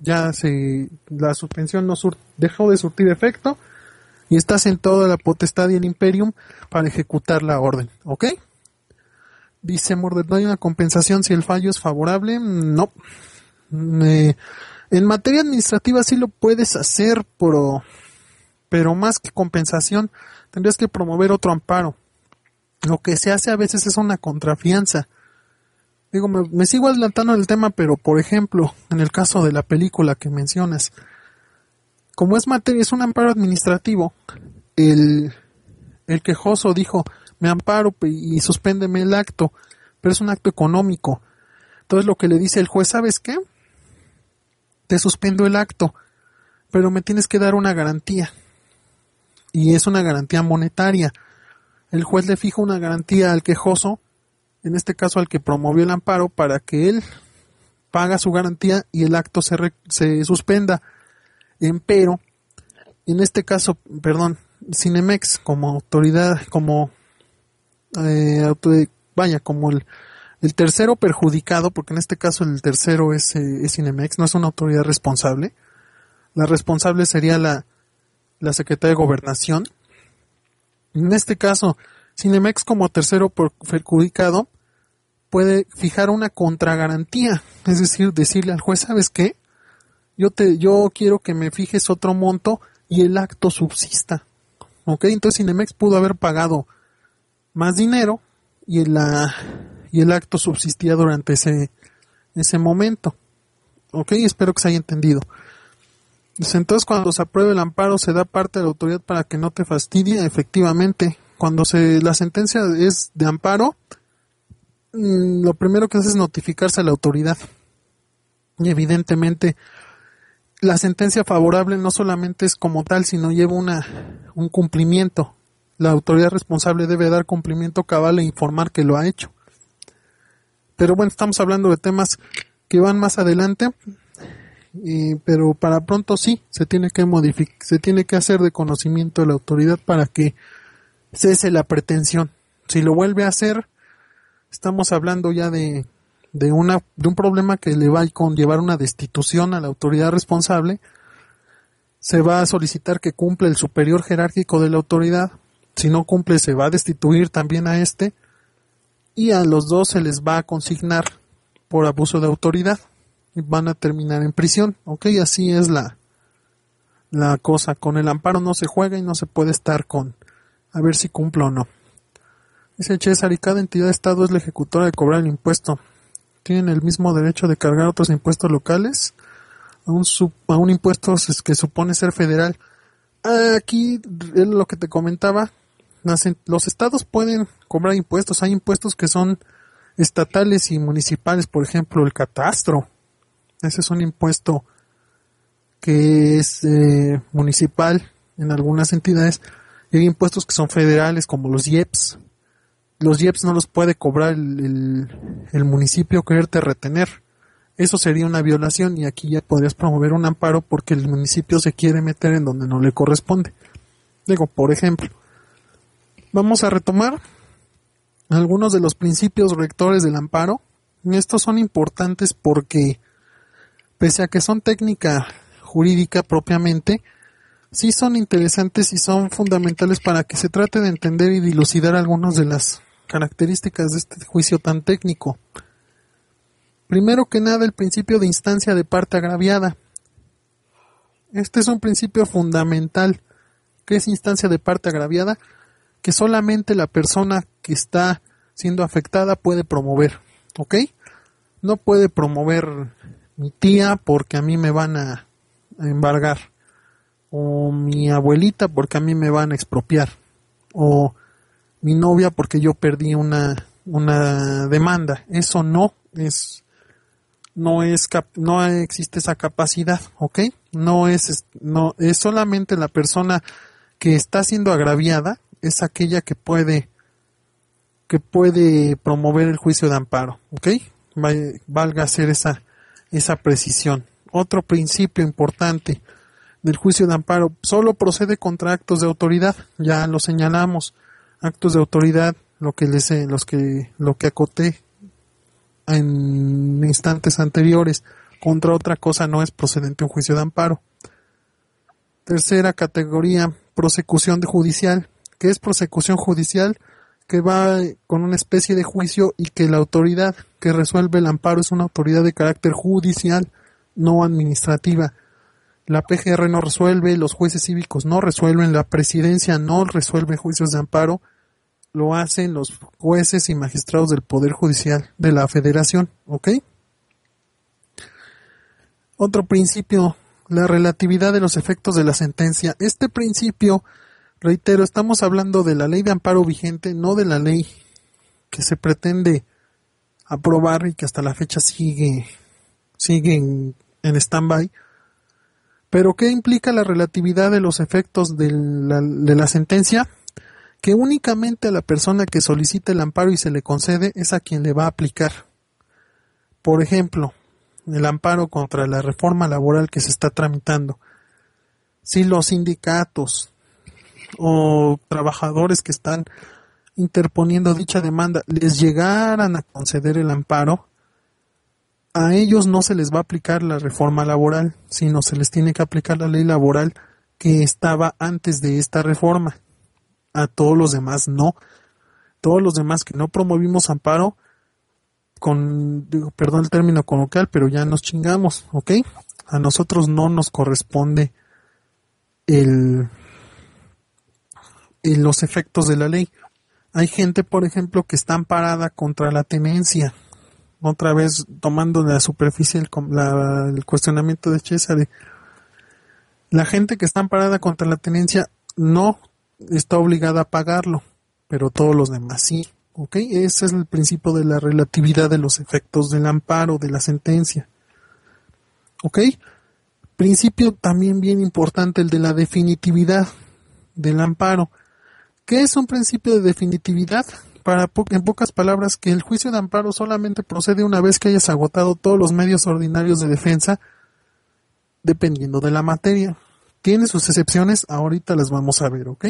A: La suspensión dejó de surtir efecto y estás en toda la potestad y el imperium para ejecutar la orden, ¿ok? Dice Mordred, ¿no hay una compensación si el fallo es favorable? No. En materia administrativa sí lo puedes hacer, pero más que compensación tendrías que promover otro amparo. Lo que se hace a veces es una contrafianza. Digo, me sigo adelantando en el tema, pero por ejemplo, en el caso de la película que mencionas, como es un amparo administrativo, el quejoso dijo, me amparo y suspéndeme el acto, pero es un acto económico. Entonces lo que le dice el juez, ¿sabes qué? Te suspendo el acto, pero me tienes que dar una garantía. Y es una garantía monetaria. El juez le fija una garantía al quejoso, en este caso al que promovió el amparo, para que él paga su garantía y el acto se suspenda. Empero, en este caso, Cinemex como autoridad, como el tercero perjudicado, porque en este caso el tercero es Cinemex, no es una autoridad responsable. La responsable sería la Secretaría de Gobernación. En este caso, Cinemex como tercero perjudicado puede fijar una contragarantía, es decir, decirle al juez, ¿sabes qué? Yo quiero que me fijes otro monto y el acto subsista. ¿Ok? Entonces Cinemex pudo haber pagado más dinero y el acto subsistía durante ese momento. ¿Ok? Espero que se haya entendido. Entonces, cuando se apruebe el amparo, se da parte de la autoridad para que no te fastidie. Efectivamente, cuando la sentencia es de amparo, lo primero que hace es notificarse a la autoridad. Y evidentemente, la sentencia favorable no solamente es como tal, sino lleva un cumplimiento. La autoridad responsable debe dar cumplimiento cabal e informar que lo ha hecho. Pero bueno, estamos hablando de temas que van más adelante. Pero para pronto sí, se tiene que hacer de conocimiento de la autoridad para que cese la pretensión. Si lo vuelve a hacer, estamos hablando ya de un problema que le va a conllevar una destitución a la autoridad responsable. Se va a solicitar que cumpla el superior jerárquico de la autoridad. Si no cumple, se va a destituir también a este, y a los dos se les va a consignar por abuso de autoridad y van a terminar en prisión. Ok, así es la cosa. Con el amparo no se juega y no se puede estar a ver si cumple o no. Dice César, y cada entidad de Estado es la ejecutora de cobrar el impuesto. ¿Tienen el mismo derecho de cargar otros impuestos locales a un impuesto que supone ser federal? Aquí es lo que te comentaba. Los estados pueden cobrar impuestos. Hay impuestos que son estatales y municipales, por ejemplo, el catastro. Ese es un impuesto que es municipal en algunas entidades. Y hay impuestos que son federales, como los IEPS. Los IEPS no los puede cobrar el municipio, quererte retener. Eso sería una violación y aquí ya podrías promover un amparo porque el municipio se quiere meter en donde no le corresponde. Digo, por ejemplo, vamos a retomar algunos de los principios rectores del amparo. Estos son importantes porque, pese a que son técnica jurídica propiamente, sí son interesantes y son fundamentales para que se trate de entender y dilucidar algunas de las características de este juicio tan técnico. Primero que nada, el principio de instancia de parte agraviada. Este es un principio fundamental. ¿Qué es instancia de parte agraviada? Que solamente la persona que está siendo afectada puede promover, ¿ok? No puede promover mi tía porque a mí me van a embargar, o mi abuelita porque a mí me van a expropiar, o mi novia porque yo perdí una demanda. Eso no existe esa capacidad, ¿ok? No es solamente la persona que está siendo agraviada, es aquella que puede promover el juicio de amparo, ¿ok? Valga hacer esa precisión. Otro principio importante del juicio de amparo: solo procede contra actos de autoridad. Ya lo señalamos, actos de autoridad, lo que acoté en instantes anteriores. Contra otra cosa no es procedente un juicio de amparo. Tercera categoría, prosecución judicial. ¿Qué es prosecución judicial? Que va con una especie de juicio y que la autoridad que resuelve el amparo es una autoridad de carácter judicial, no administrativa. La PGR no resuelve, los jueces cívicos no resuelven, la presidencia no resuelve juicios de amparo, lo hacen los jueces y magistrados del Poder Judicial de la Federación, ¿ok? Otro principio, la relatividad de los efectos de la sentencia. Este principio, reitero, estamos hablando de la ley de amparo vigente, no de la ley que se pretende aprobar y que hasta la fecha sigue en stand-by. Pero ¿qué implica la relatividad de los efectos de la sentencia? Que únicamente a la persona que solicita el amparo y se le concede es a quien le va a aplicar. Por ejemplo, el amparo contra la reforma laboral que se está tramitando. Si los sindicatos o trabajadores que están interponiendo dicha demanda les llegaran a conceder el amparo, a ellos no se les va a aplicar la reforma laboral, sino se les tiene que aplicar la ley laboral que estaba antes de esta reforma. A todos los demás no. Todos los demás que no promovimos amparo, perdón el término coloquial, pero ya nos chingamos, ¿ok? A nosotros no nos corresponde los efectos de la ley. Hay gente, por ejemplo, que está amparada contra la tenencia. Otra vez tomando la superficie el cuestionamiento de César. La gente que está amparada contra la tenencia no está obligada a pagarlo, pero todos los demás sí, ¿ok? Ese es el principio de la relatividad de los efectos del amparo, de la sentencia, ¿ok? Principio también bien importante, el de la definitividad del amparo. ¿Qué es un principio de definitividad? En pocas palabras, que el juicio de amparo solamente procede una vez que hayas agotado todos los medios ordinarios de defensa, dependiendo de la materia. Tiene sus excepciones, ahorita las vamos a ver, ¿ok?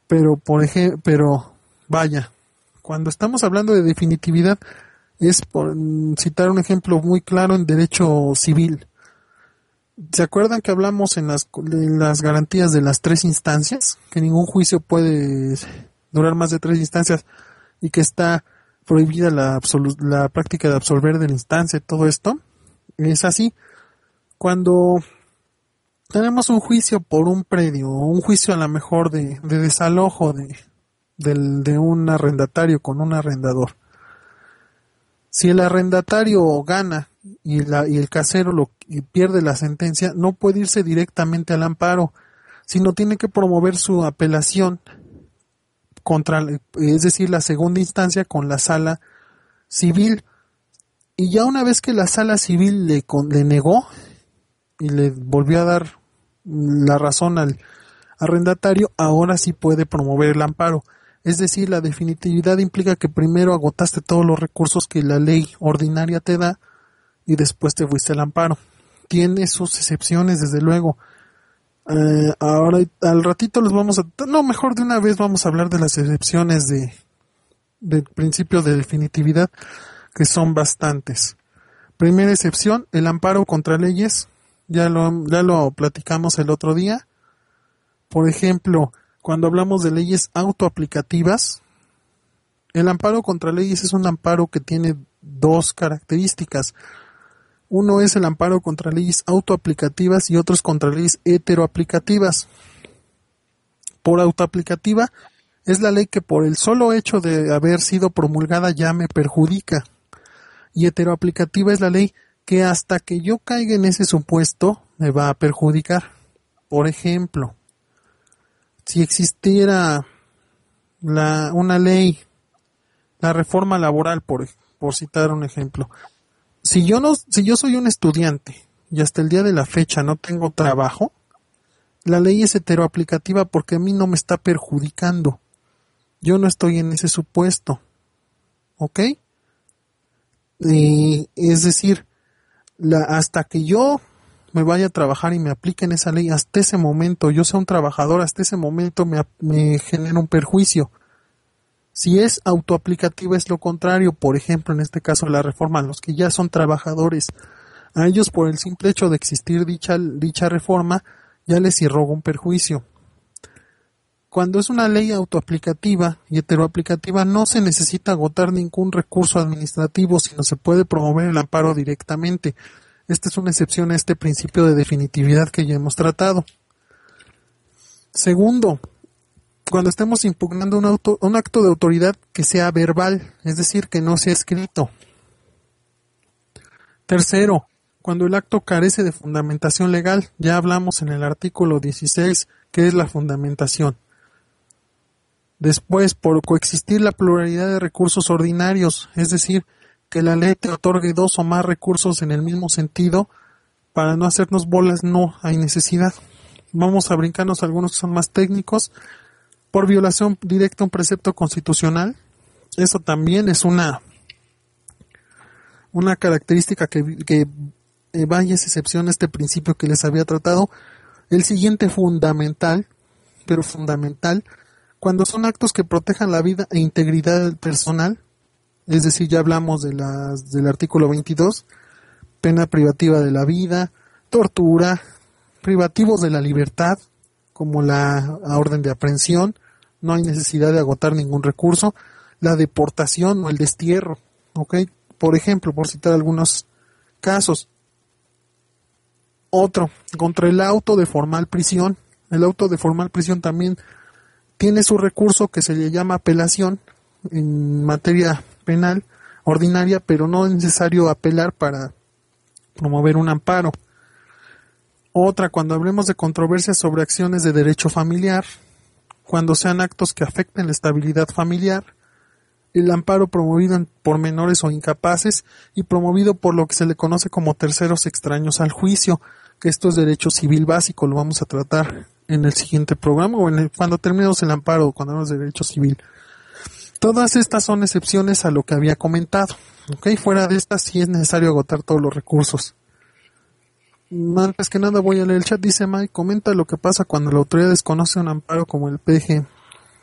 A: Pero vaya, cuando estamos hablando de definitividad, es por citar un ejemplo muy claro en derecho civil. ¿Se acuerdan que hablamos en las garantías de las 3 instancias? Que ningún juicio puede durar más de 3 instancias y que está prohibida la práctica de absolver de la instancia y todo esto. Es así. Cuando tenemos un juicio por un predio, o un juicio a lo mejor de desalojo de un arrendatario con un arrendador. Si el arrendatario gana y el casero pierde la sentencia, no puede irse directamente al amparo, sino tiene que promover su apelación es decir, la segunda instancia con la sala civil. Y ya una vez que la sala civil le negó y le volvió a dar la razón al arrendatario, ahora sí puede promover el amparo. Es decir, la definitividad implica que primero agotaste todos los recursos que la ley ordinaria te da y después te fuiste al amparo. Tiene sus excepciones, desde luego. Ahora, al ratito mejor de una vez vamos a hablar de las excepciones del principio de definitividad, que son bastantes. Primera excepción, el amparo contra leyes. Ya lo platicamos el otro día. Por ejemplo, cuando hablamos de leyes autoaplicativas, el amparo contra leyes es un amparo que tiene dos características. Uno es el amparo contra leyes autoaplicativas y otro es contra leyes heteroaplicativas. Por autoaplicativa es la ley que por el solo hecho de haber sido promulgada ya me perjudica. Y heteroaplicativa es la ley que hasta que yo caiga en ese supuesto me va a perjudicar. Por ejemplo, si existiera una ley, la reforma laboral, por citar un ejemplo, si yo soy un estudiante y hasta el día de la fecha no tengo trabajo, la ley es heteroaplicativa porque a mí no me está perjudicando. Yo no estoy en ese supuesto. ¿Ok? Es decir, hasta que yo me vaya a trabajar y me apliquen esa ley, hasta ese momento, yo sea un trabajador, hasta ese momento me genera un perjuicio. Si es autoaplicativa es lo contrario. Por ejemplo, en este caso la reforma, los que ya son trabajadores, a ellos por el simple hecho de existir dicha reforma, ya les irroga un perjuicio. Cuando es una ley autoaplicativa y heteroaplicativa, no se necesita agotar ningún recurso administrativo, sino se puede promover el amparo directamente. Esta es una excepción a este principio de definitividad que ya hemos tratado. Segundo, cuando estemos impugnando un acto de autoridad que sea verbal, es decir, que no sea escrito. Tercero, cuando el acto carece de fundamentación legal, ya hablamos en el artículo 16, que es la fundamentación. Después, por coexistir la pluralidad de recursos ordinarios, es decir, que la ley te otorgue dos o más recursos en el mismo sentido, para no hacernos bolas, no hay necesidad. Vamos a brincarnos algunos que son más técnicos. Por violación directa a un precepto constitucional, eso también es una característica que vaya esa excepción a este principio que les había tratado. El siguiente fundamental, cuando son actos que protejan la vida e integridad personal, es decir, ya hablamos del artículo 22, pena privativa de la vida, tortura, privativos de la libertad, como la orden de aprehensión, no hay necesidad de agotar ningún recurso, la deportación o el destierro, ¿ok? Por ejemplo, por citar algunos casos. Otro, contra el auto de formal prisión. El auto de formal prisión también tiene su recurso que se le llama apelación en materia penal ordinaria, pero no es necesario apelar para promover un amparo. Otra, cuando hablemos de controversias sobre acciones de derecho familiar, cuando sean actos que afecten la estabilidad familiar, el amparo promovido por menores o incapaces y promovido por lo que se le conoce como terceros extraños al juicio, que esto es derecho civil básico, lo vamos a tratar en el siguiente programa o cuando terminemos el amparo, cuando hablamos de derecho civil. Todas estas son excepciones a lo que había comentado, ¿ok? Fuera de estas sí es necesario agotar todos los recursos. Antes que nada voy a leer el chat. Dice Mike, comenta lo que pasa cuando la autoridad desconoce un amparo como el PG.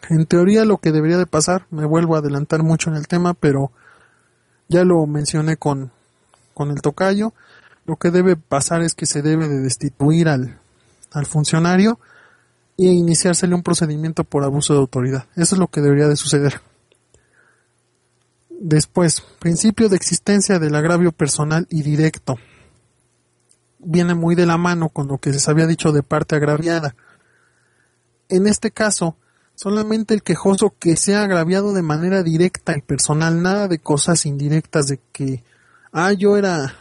A: En teoría lo que debería de pasar, me vuelvo a adelantar mucho en el tema, pero ya lo mencioné con el tocayo, lo que debe pasar es que se debe de destituir al funcionario e iniciársele un procedimiento por abuso de autoridad. Eso es lo que debería de suceder. Después, principio de existencia del agravio personal y directo. Viene muy de la mano con lo que se había dicho de parte agraviada. En este caso, solamente el quejoso que sea agraviado de manera directa y personal, nada de cosas indirectas de que, yo era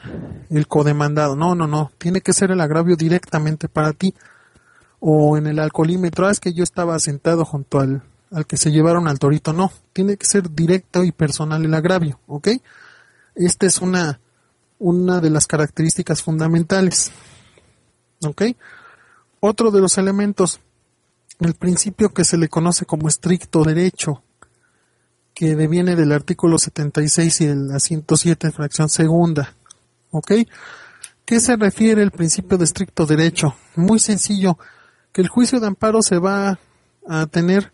A: el codemandado. No, tiene que ser el agravio directamente para ti. O en el alcoholímetro, es que yo estaba sentado junto al al que se llevaron al torito, no, tiene que ser directo y personal el agravio, ¿ok? Esta es una de las características fundamentales, ¿ok? Otro de los elementos, el principio que se le conoce como estricto derecho, que deviene del artículo 76 y de la 107 fracción segunda, ¿ok? ¿Qué se refiere el principio de estricto derecho? Muy sencillo, que el juicio de amparo se va a tener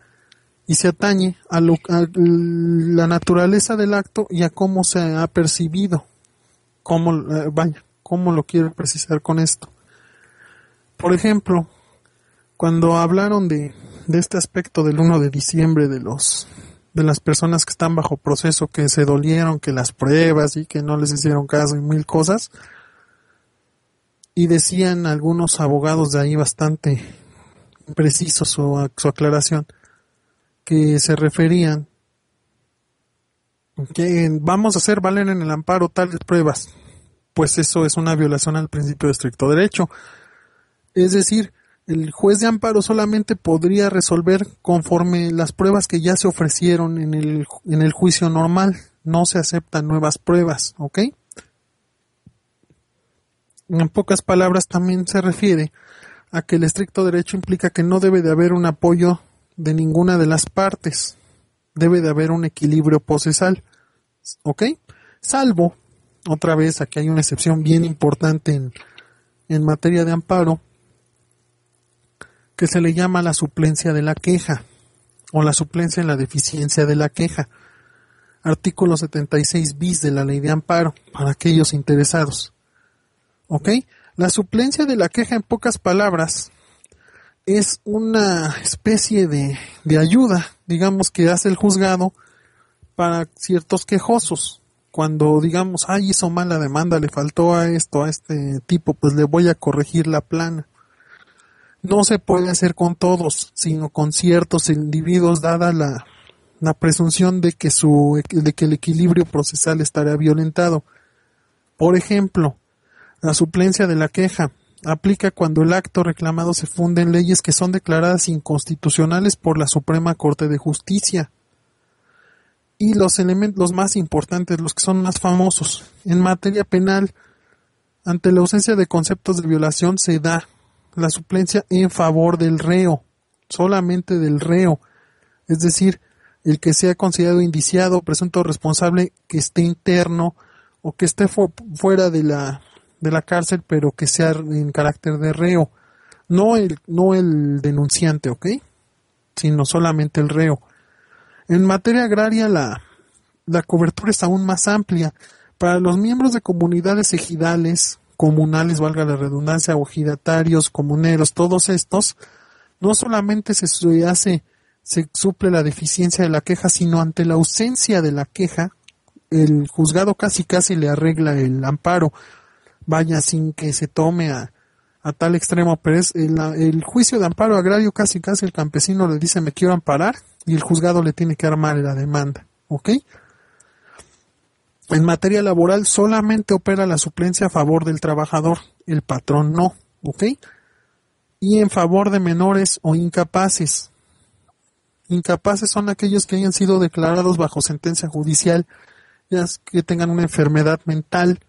A: y se atañe a la naturaleza del acto y a cómo se ha percibido, cómo lo quiero precisar con esto. Por ejemplo, cuando hablaron de este aspecto del 1 de diciembre de las personas que están bajo proceso, que se dolieron, que las pruebas y que no les hicieron caso y mil cosas, y decían algunos abogados de ahí bastante precisos su aclaración, que se referían que vamos a hacer valer en el amparo tales pruebas, pues eso es una violación al principio de estricto derecho. Es decir, el juez de amparo solamente podría resolver conforme las pruebas que ya se ofrecieron en el juicio normal. No se aceptan nuevas pruebas, ¿ok? En pocas palabras, también se refiere a que el estricto derecho implica que no debe de haber un apoyo de ninguna de las partes. Debe de haber un equilibrio procesal, ¿ok? Salvo, otra vez, aquí hay una excepción bien importante en materia de amparo, que se le llama la suplencia de la queja, o la suplencia en la deficiencia de la queja. Artículo 76 bis de la Ley de Amparo, para aquellos interesados. ¿Ok? La suplencia de la queja, en pocas palabras, es una especie de ayuda, digamos, que hace el juzgado para ciertos quejosos. Cuando digamos, hizo mal la demanda, le faltó a este tipo, pues le voy a corregir la plana. No se puede hacer con todos, sino con ciertos individuos, dada la presunción de que el equilibrio procesal estará violentado. Por ejemplo, la suplencia de la queja aplica cuando el acto reclamado se funde en leyes que son declaradas inconstitucionales por la Suprema Corte de Justicia. Y los elementos más importantes, los que son más famosos, en materia penal, ante la ausencia de conceptos de violación se da la suplencia en favor del reo, solamente del reo, es decir, el que sea considerado indiciado o presunto responsable, que esté interno o que esté fuera de la cárcel, pero que sea en carácter de reo, no el denunciante, ¿ok? Sino solamente el reo. En materia agraria la cobertura es aún más amplia. Para los miembros de comunidades ejidales, comunales, valga la redundancia, o ejidatarios, comuneros, todos estos, no solamente se suple la deficiencia de la queja, sino ante la ausencia de la queja, el juzgado casi le arregla el amparo, vaya, sin que se tome a tal extremo, pero es el juicio de amparo agrario, casi el campesino le dice me quiero amparar y el juzgado le tiene que armar la demanda, ¿ok? En materia laboral solamente opera la suplencia a favor del trabajador, el patrón no, ¿ok? Y en favor de menores o incapaces. Incapaces son aquellos que hayan sido declarados bajo sentencia judicial, ya que tengan una enfermedad mental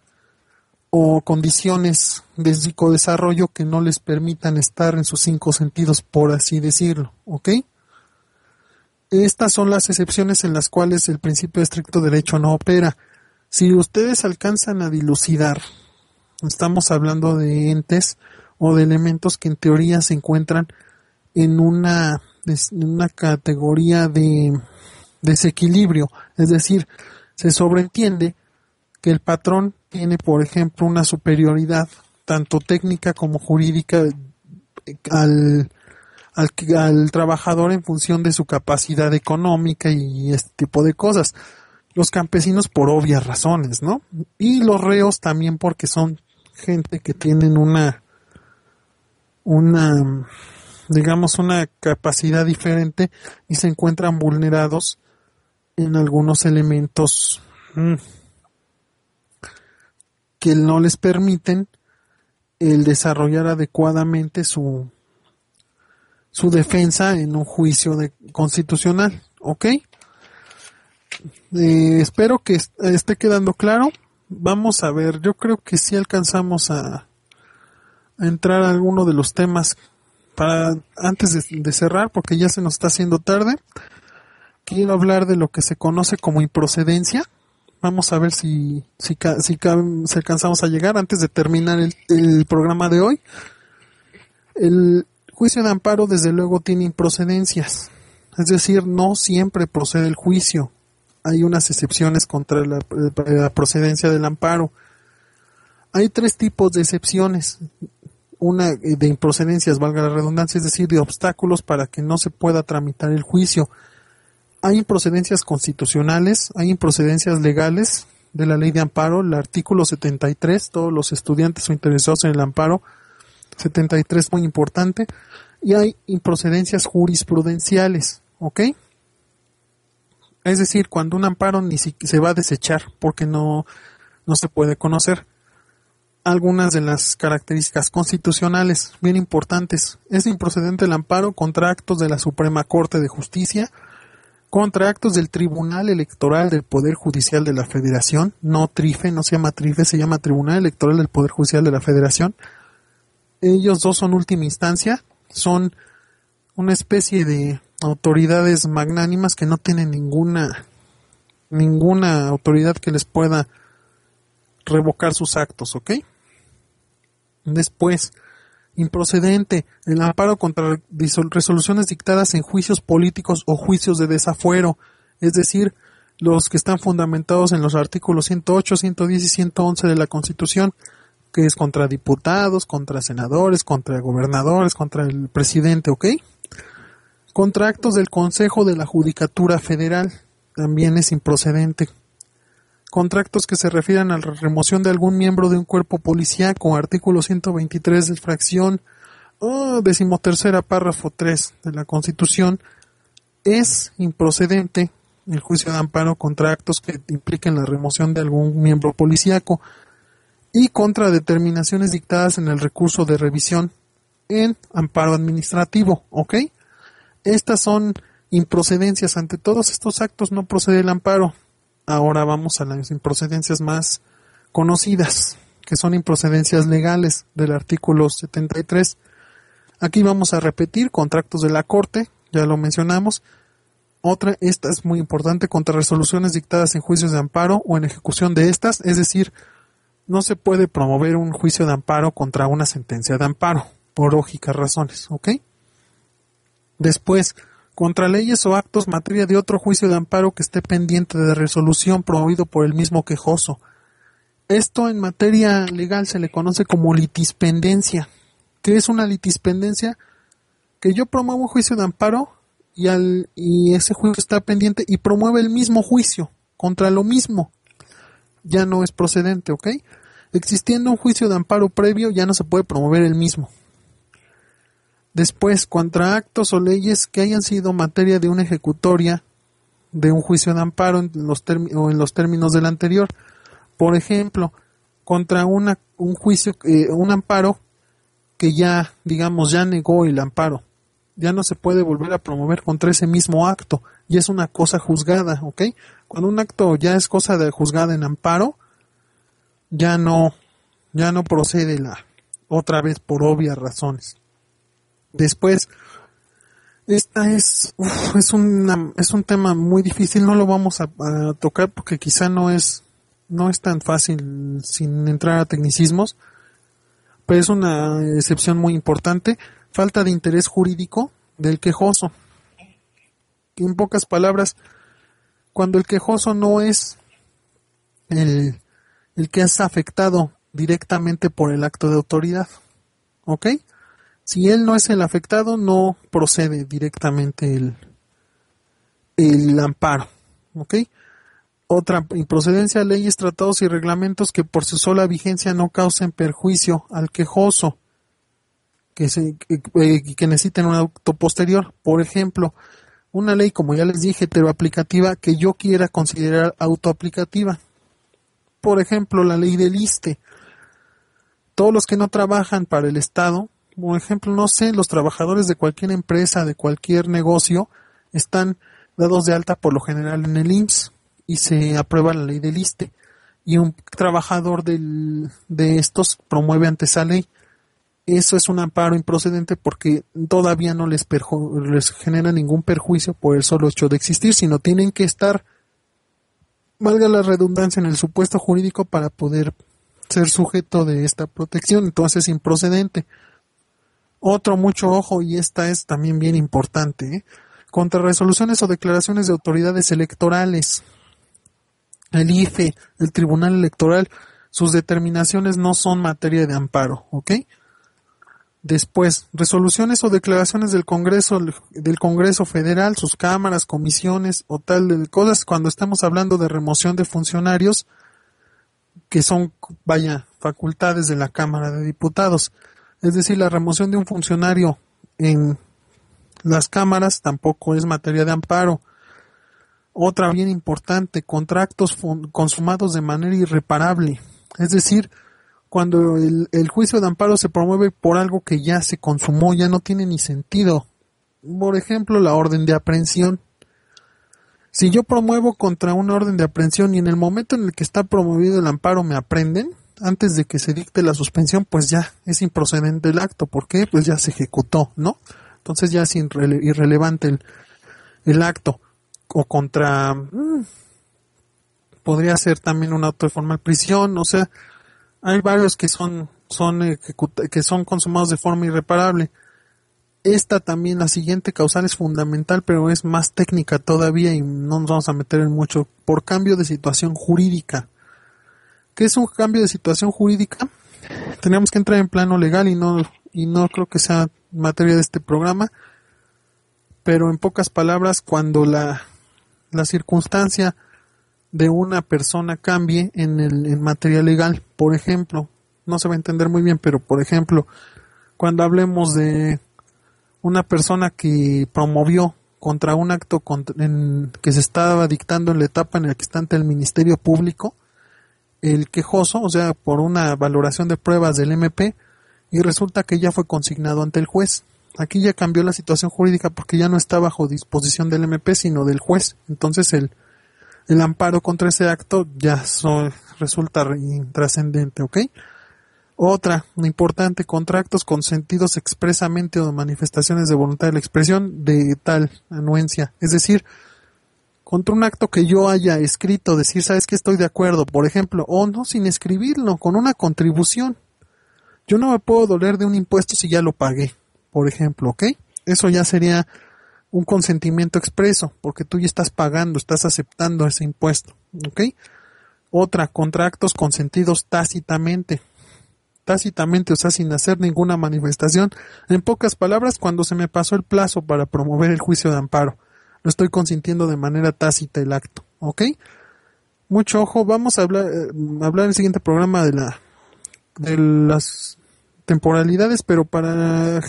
A: o condiciones de psicodesarrollo que no les permitan estar en sus 5 sentidos, por así decirlo, ¿ok? Estas son las excepciones en las cuales el principio de estricto derecho no opera. Si ustedes alcanzan a dilucidar, estamos hablando de entes o de elementos que en teoría se encuentran en una categoría de desequilibrio, es decir, se sobreentiende que el patrón tiene, por ejemplo, una superioridad tanto técnica como jurídica al trabajador en función de su capacidad económica y este tipo de cosas. Los campesinos por obvias razones, ¿no? Y los reos también porque son gente que tienen una digamos, una capacidad diferente y se encuentran vulnerados en algunos elementos que no les permiten el desarrollar adecuadamente su defensa en un juicio constitucional, ¿ok? Espero que esté quedando claro. Vamos a ver, yo creo que sí alcanzamos a entrar a alguno de los temas para antes de cerrar, porque ya se nos está haciendo tarde. Quiero hablar de lo que se conoce como improcedencia. Vamos a ver si alcanzamos a llegar antes de terminar el programa de hoy. El juicio de amparo, desde luego, tiene improcedencias. Es decir, no siempre procede el juicio. Hay unas excepciones contra la procedencia del amparo. Hay 3 tipos de excepciones. Una de improcedencias, valga la redundancia, es decir, de obstáculos para que no se pueda tramitar el juicio. Hay improcedencias constitucionales, hay improcedencias legales de la ley de amparo, el artículo 73, todos los estudiantes o interesados en el amparo, 73 muy importante, y hay improcedencias jurisprudenciales, ¿ok? Es decir, cuando un amparo ni siquiera se va a desechar porque no se puede conocer. Algunas de las características constitucionales bien importantes. Es improcedente el amparo contra actos de la Suprema Corte de Justicia, contra actos del Tribunal Electoral del Poder Judicial de la Federación, no TRIFE, no se llama TRIFE, se llama Tribunal Electoral del Poder Judicial de la Federación. Ellos dos son última instancia, son una especie de autoridades magnánimas que no tienen ninguna autoridad que les pueda revocar sus actos, ¿ok? Después, improcedente, el amparo contra resoluciones dictadas en juicios políticos o juicios de desafuero, es decir, los que están fundamentados en los artículos 108, 110 y 111 de la Constitución, que es contra diputados, contra senadores, contra gobernadores, contra el presidente, ¿ok? Contra actos del Consejo de la Judicatura Federal, también es improcedente. Contra actos que se refieran a la remoción de algún miembro de un cuerpo policíaco, artículo 123 de fracción 13ª, párrafo 3 de la Constitución, es improcedente el juicio de amparo contra actos que impliquen la remoción de algún miembro policíaco y contra determinaciones dictadas en el recurso de revisión en amparo administrativo, ¿ok? Estas son improcedencias. Ante todos estos actos no procede el amparo. Ahora vamos a las improcedencias más conocidas, que son improcedencias legales del artículo 73. Aquí vamos a repetir contra actos de la Corte, ya lo mencionamos. Otra, esta es muy importante, contra resoluciones dictadas en juicios de amparo o en ejecución de estas, es decir, no se puede promover un juicio de amparo contra una sentencia de amparo, por lógicas razones, ¿ok? Después, contra leyes o actos materia de otro juicio de amparo que esté pendiente de resolución promovido por el mismo quejoso. Esto en materia legal se le conoce como litispendencia. ¿Qué es una litispendencia? Que yo promuevo un juicio de amparo y ese juicio está pendiente y promueve el mismo juicio contra lo mismo. Ya no es procedente, ¿ok? Existiendo un juicio de amparo previo, ya no se puede promover el mismo. Después, contra actos o leyes que hayan sido materia de una ejecutoria de un juicio de amparo en los términos del anterior. Por ejemplo, contra un amparo que ya, digamos, ya negó el amparo. Ya no se puede volver a promover contra ese mismo acto. Y es una cosa juzgada, ¿ok? Cuando un acto ya es cosa de juzgada en amparo, ya no procede otra vez por obvias razones. Después, esta es un tema muy difícil, no lo vamos a tocar porque quizá no es tan fácil sin entrar a tecnicismos, pero es una excepción muy importante, falta de interés jurídico del quejoso. En pocas palabras, cuando el quejoso no es el que es afectado directamente por el acto de autoridad, ¿ok? Si él no es el afectado, no procede directamente el amparo, ¿ok? Otra improcedencia, leyes, tratados y reglamentos que por su sola vigencia no causen perjuicio al quejoso, que necesiten un auto posterior. Por ejemplo, una ley, como ya les dije, heteroaplicativa que yo quiera considerar autoaplicativa. Por ejemplo, la ley del ISSSTE. Todos los que no trabajan para el Estado, por ejemplo, no sé, los trabajadores de cualquier empresa, de cualquier negocio, están dados de alta por lo general en el IMSS y se aprueba la ley del ISSSTE y un trabajador de estos promueve ante esa ley. Eso es un amparo improcedente porque todavía no les genera ningún perjuicio por el solo hecho de existir, sino tienen que estar, valga la redundancia, en el supuesto jurídico para poder ser sujeto de esta protección. Entonces es improcedente. Otro, mucho ojo, y esta es también bien importante, contra resoluciones o declaraciones de autoridades electorales. El IFE, el Tribunal Electoral, sus determinaciones no son materia de amparo, ¿ok? Después, resoluciones o declaraciones del Congreso Federal, sus cámaras, comisiones o tal de cosas, cuando estamos hablando de remoción de funcionarios, que son, facultades de la Cámara de Diputados. Es decir, la remoción de un funcionario en las cámaras tampoco es materia de amparo. Otra bien importante, contra actos consumados de manera irreparable. Es decir, cuando el juicio de amparo se promueve por algo que ya se consumó, ya no tiene ni sentido. Por ejemplo, la orden de aprehensión. Si yo promuevo contra una orden de aprehensión y en el momento en el que está promovido el amparo me aprenden, antes de que se dicte la suspensión, pues ya es improcedente el acto. ¿Por qué? Pues ya se ejecutó, ¿no? Entonces ya es irrelevante el acto. O contra... podría ser también un auto de formal prisión, o sea, hay varios que son consumados de forma irreparable. Esta también, la siguiente causal, es fundamental, pero es más técnica todavía y no nos vamos a meter en mucho. Por cambio de situación jurídica. ¿Qué es un cambio de situación jurídica? Tenemos que entrar en plano legal y no creo que sea materia de este programa, pero en pocas palabras, cuando la circunstancia de una persona cambie en materia legal, por ejemplo, no se va a entender muy bien, pero por ejemplo, cuando hablemos de una persona que promovió contra un acto que se estaba dictando en la etapa en la que está ante el Ministerio Público, el quejoso, o sea, por una valoración de pruebas del MP, y resulta que ya fue consignado ante el juez. Aquí ya cambió la situación jurídica porque ya no está bajo disposición del MP, sino del juez. Entonces el amparo contra ese acto ya resulta intrascendente, ¿ok? Otra, importante, contra actos consentidos expresamente o de manifestaciones de voluntad de la expresión de tal anuencia. Es decir, contra un acto que yo haya escrito, decir, ¿sabes qué? Estoy de acuerdo, por ejemplo, o no, sin escribirlo, con una contribución. Yo no me puedo doler de un impuesto si ya lo pagué, por ejemplo, ¿ok? Eso ya sería un consentimiento expreso, porque tú ya estás pagando, estás aceptando ese impuesto, ¿ok? Otra, contra actos consentidos tácitamente, o sea, sin hacer ninguna manifestación. En pocas palabras, cuando se me pasó el plazo para promover el juicio de amparo, lo estoy consintiendo de manera tácita el acto, ¿ok? Mucho ojo, vamos a hablar en el siguiente programa de las temporalidades, pero para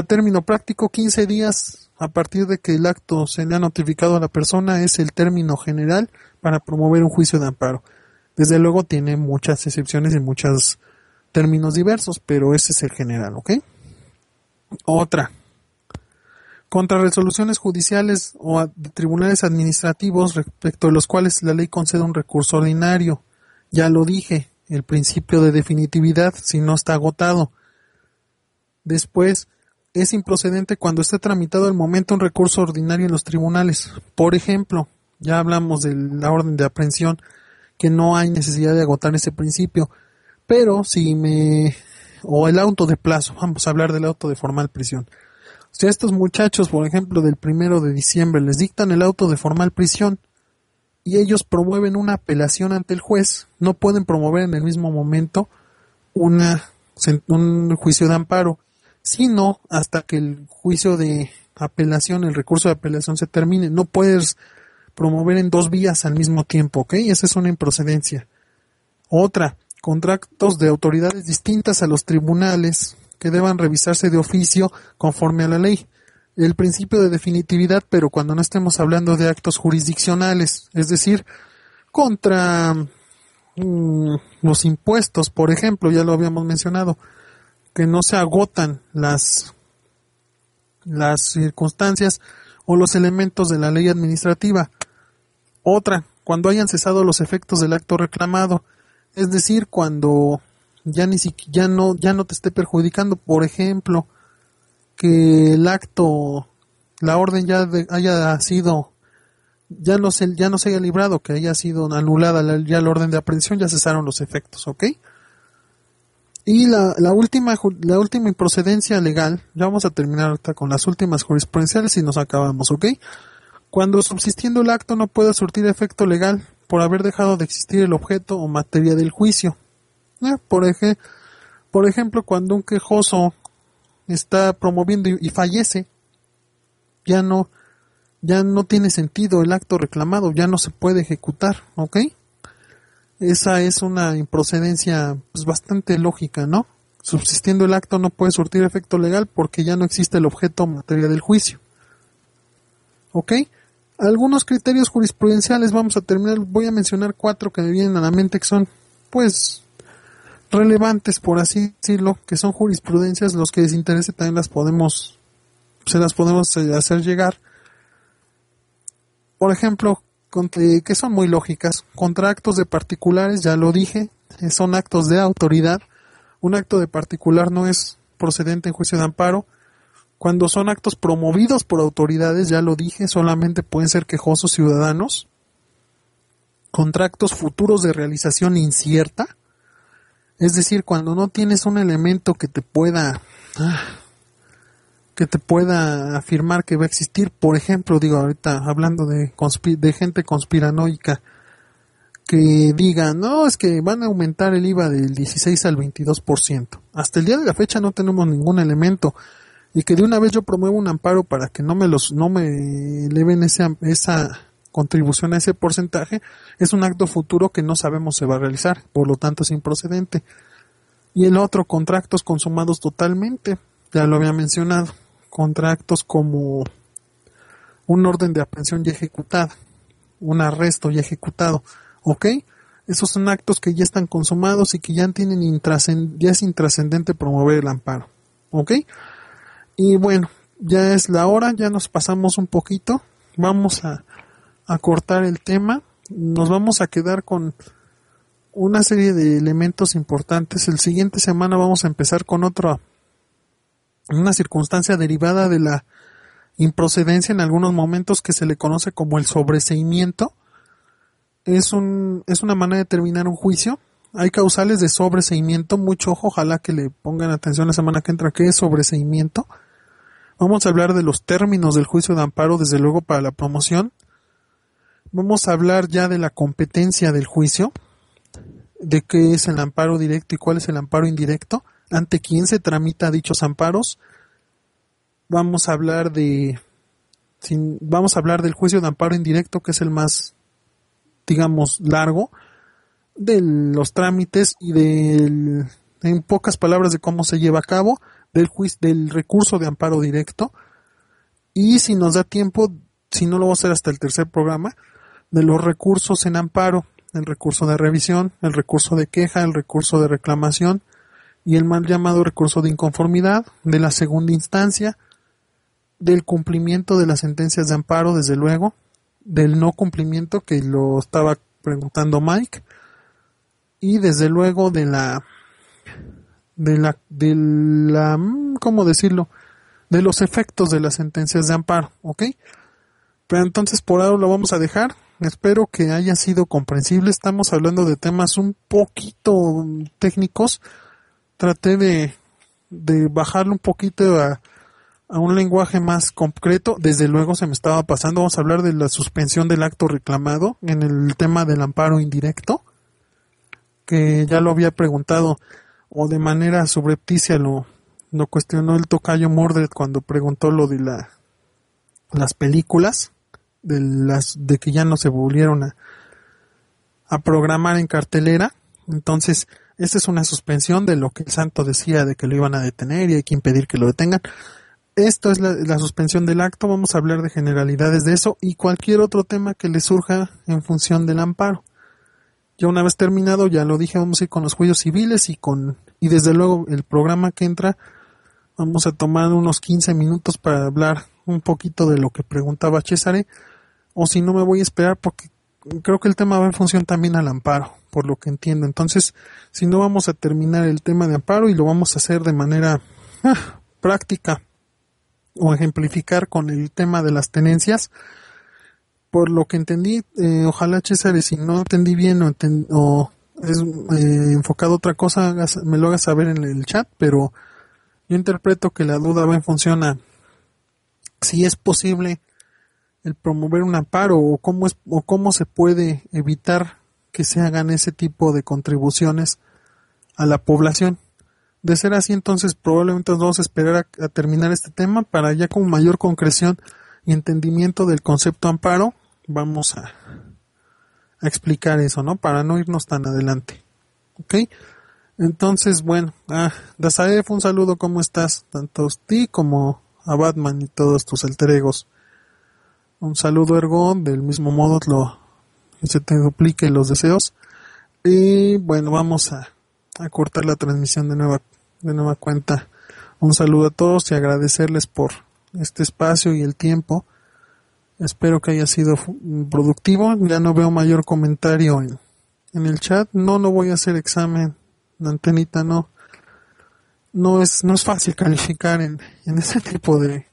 A: término práctico, 15 días a partir de que el acto se le ha notificado a la persona es el término general para promover un juicio de amparo. Desde luego tiene muchas excepciones y muchos términos diversos, pero ese es el general, ¿ok? Otra, contra resoluciones judiciales o de tribunales administrativos respecto de los cuales la ley concede un recurso ordinario. Ya lo dije, el principio de definitividad si no está agotado. Después, es improcedente cuando esté tramitado al momento un recurso ordinario en los tribunales. Por ejemplo, ya hablamos de la orden de aprehensión, que no hay necesidad de agotar ese principio. Pero o el auto de plazo, vamos a hablar del auto de formal prisión. Si a estos muchachos, por ejemplo, del 1 de diciembre les dictan el auto de formal prisión y ellos promueven una apelación ante el juez, no pueden promover en el mismo momento un juicio de amparo, sino hasta que el juicio de apelación, el recurso de apelación se termine. No puedes promover en 2 vías al mismo tiempo, ¿ok? Esa es una improcedencia. Otra, contratos de autoridades distintas a los tribunales que deban revisarse de oficio conforme a la ley. El principio de definitividad, pero cuando no estemos hablando de actos jurisdiccionales, es decir, contra los impuestos, por ejemplo, ya lo habíamos mencionado, que no se agotan las circunstancias o los elementos de la ley administrativa. Otra, cuando hayan cesado los efectos del acto reclamado, es decir, cuando ya ya no te esté perjudicando, por ejemplo, que el acto, la orden haya sido, ya no se haya librado, que haya sido anulada ya la orden de aprehensión, ya cesaron los efectos, ¿ok? Y la última improcedencia legal, ya vamos a terminar ahorita con las últimas jurisprudenciales y nos acabamos, ¿ok? Cuando subsistiendo el acto no pueda surtir efecto legal por haber dejado de existir el objeto o materia del juicio. Por ejemplo, cuando un quejoso está promoviendo y fallece, ya no tiene sentido el acto reclamado, ya no se puede ejecutar, ¿ok? Esa es una improcedencia pues, bastante lógica, ¿no? Subsistiendo el acto no puede surtir efecto legal porque ya no existe el objeto o materia del juicio. ¿Ok? Algunos criterios jurisprudenciales, vamos a terminar, voy a mencionar 4 que me vienen a la mente que son, pues, relevantes, por así decirlo, que son jurisprudencias, los que les interese también se las podemos hacer llegar. Por ejemplo, que son muy lógicas, contra actos de particulares, ya lo dije, son actos de autoridad. Un acto de particular no es procedente en juicio de amparo. Cuando son actos promovidos por autoridades, ya lo dije, solamente pueden ser quejosos ciudadanos. Contra actos futuros de realización incierta, es decir, cuando no tienes un elemento que te pueda afirmar que va a existir. Por ejemplo, digo ahorita hablando de gente conspiranoica que diga, no, es que van a aumentar el IVA del 16 al 22%. Hasta el día de la fecha no tenemos ningún elemento, y que de una vez yo promuevo un amparo para que no me eleven esa contribución a ese porcentaje, es un acto futuro que no sabemos se va a realizar, por lo tanto es improcedente. Y el otro, contra actos consumados totalmente, ya lo había mencionado, contra actos como un orden de aprehensión ya ejecutada, un arresto ya ejecutado, ¿ok? Esos son actos que ya están consumados y que ya ya es intrascendente promover el amparo, ¿ok? Y bueno, ya es la hora, ya nos pasamos un poquito, vamos a cortar el tema, nos vamos a quedar con una serie de elementos importantes. El siguiente semana vamos a empezar con una circunstancia derivada de la improcedencia en algunos momentos que se le conoce como el sobreseimiento. Es una manera de terminar un juicio. Hay causales de sobreseimiento, mucho ojo, ojalá que le pongan atención la semana que entra, ¿qué es sobreseimiento? Vamos a hablar de los términos del juicio de amparo, desde luego para la promoción. Vamos a hablar ya de la competencia del juicio, de qué es el amparo directo y cuál es el amparo indirecto, ante quién se tramita dichos amparos. Vamos a hablar del juicio de amparo indirecto, que es el más, digamos, largo, de los trámites y en pocas palabras, de cómo se lleva a cabo, del recurso de amparo directo, y si nos da tiempo, si no lo vamos a hacer hasta el tercer programa, de los recursos en amparo, el recurso de revisión, el recurso de queja, el recurso de reclamación y el mal llamado recurso de inconformidad, de la segunda instancia, del cumplimiento de las sentencias de amparo, desde luego, del no cumplimiento, que lo estaba preguntando Mike, y desde luego ¿cómo decirlo? De los efectos de las sentencias de amparo, ¿ok? Pero entonces por ahora lo vamos a dejar. Espero que haya sido comprensible. Estamos hablando de temas un poquito técnicos. Traté de bajarlo un poquito a un lenguaje más concreto. Desde luego se me estaba pasando. Vamos a hablar de la suspensión del acto reclamado en el tema del amparo indirecto, que ya lo había preguntado, o de manera subrepticia lo cuestionó el tocayo Mordred cuando preguntó lo de las películas, de que ya no se volvieron a programar en cartelera. Entonces, esta es una suspensión de lo que el santo decía de que lo iban a detener y hay que impedir que lo detengan. Esto es la suspensión del acto. Vamos a hablar de generalidades de eso y cualquier otro tema que le surja en función del amparo. Ya una vez terminado, ya lo dije, vamos a ir con los juicios civiles y desde luego el programa que entra Vamos a tomar unos 15 minutos para hablar un poquito de lo que preguntaba César, o si no me voy a esperar porque creo que el tema va en función también al amparo, por lo que entiendo. Entonces, si no, vamos a terminar el tema de amparo y lo vamos a hacer de manera práctica o ejemplificar con el tema de las tenencias. Por lo que entendí, ojalá César, si no entendí bien o es enfocado a otra cosa, me lo hagas saber en el chat, pero yo interpreto que la duda va en función a si es posible el promover un amparo o cómo se puede evitar que se hagan ese tipo de contribuciones a la población. De ser así, entonces probablemente nos vamos a esperar a terminar este tema para ya con mayor concreción y entendimiento del concepto amparo vamos a explicar eso, ¿no? Para no irnos tan adelante. ¿Ok? Entonces, bueno, Dazaef, un saludo, ¿cómo estás? Tanto a ti como a Batman y todos tus alter egos. Un saludo, Ergo, del mismo modo que se te duplique los deseos. Y bueno, vamos a cortar la transmisión de nueva cuenta. Un saludo a todos y agradecerles por este espacio y el tiempo. Espero que haya sido productivo. Ya no veo mayor comentario en el chat. No voy a hacer examen. La antenita no es fácil calificar en ese tipo de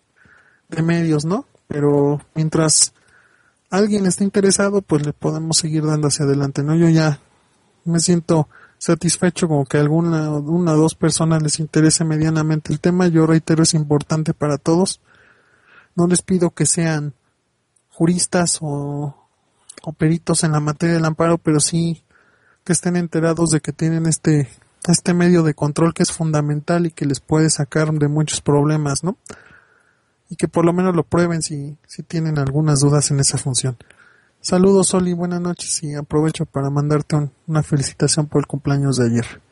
A: medios, ¿no? Pero mientras alguien esté interesado, pues le podemos seguir dando hacia adelante, ¿no? Yo ya me siento satisfecho como que una o dos personas les interese medianamente el tema. Yo reitero, es importante para todos. No les pido que sean juristas o peritos en la materia del amparo, pero sí que estén enterados de que tienen este medio de control que es fundamental y que les puede sacar de muchos problemas, ¿no? Y que por lo menos lo prueben si tienen algunas dudas en esa función. Saludos, Oli, buenas noches y aprovecho para mandarte una felicitación por el cumpleaños de ayer.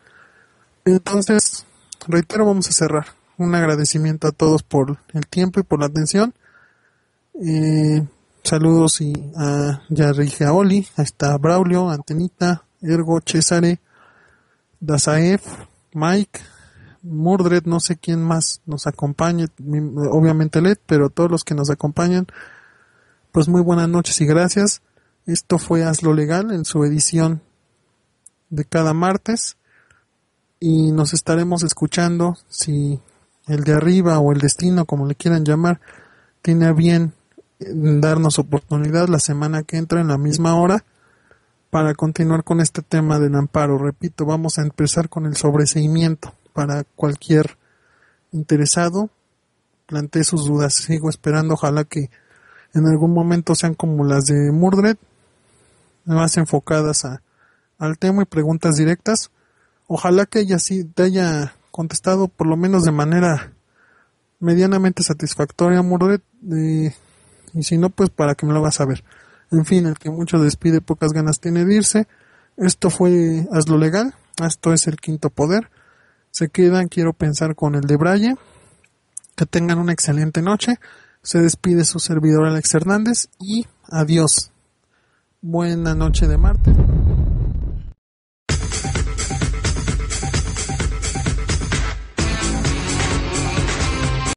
A: Entonces, reitero, vamos a cerrar. Un agradecimiento a todos por el tiempo y por la atención. Saludos ya dije a Oli, ahí está Braulio, Antenita, Ergo, Cesare, Dazaef, Mike, Murdred, no sé quién más nos acompañe, obviamente Led, pero todos los que nos acompañan, pues muy buenas noches y gracias. Esto fue Hazlo Legal en su edición de cada martes y nos estaremos escuchando, si el de arriba o el destino, como le quieran llamar, tiene a bien darnos oportunidad la semana que entra en la misma hora para continuar con este tema del amparo. Repito, vamos a empezar con el sobreseimiento para cualquier interesado. Plantee sus dudas, sigo esperando, ojalá que en algún momento sean como las de Murdred, más enfocadas al tema y preguntas directas. Ojalá que ella sí te haya contestado por lo menos de manera medianamente satisfactoria, Murdred, y si no, pues para que me lo hagas saber. En fin, el que mucho despide, pocas ganas tiene de irse. Esto fue Hazlo Legal, esto es el Quinto Poder. Se quedan, quiero pensar, con el de Braille. Que tengan una excelente noche. Se despide su servidor Alex Hernández y adiós. Buena noche de martes.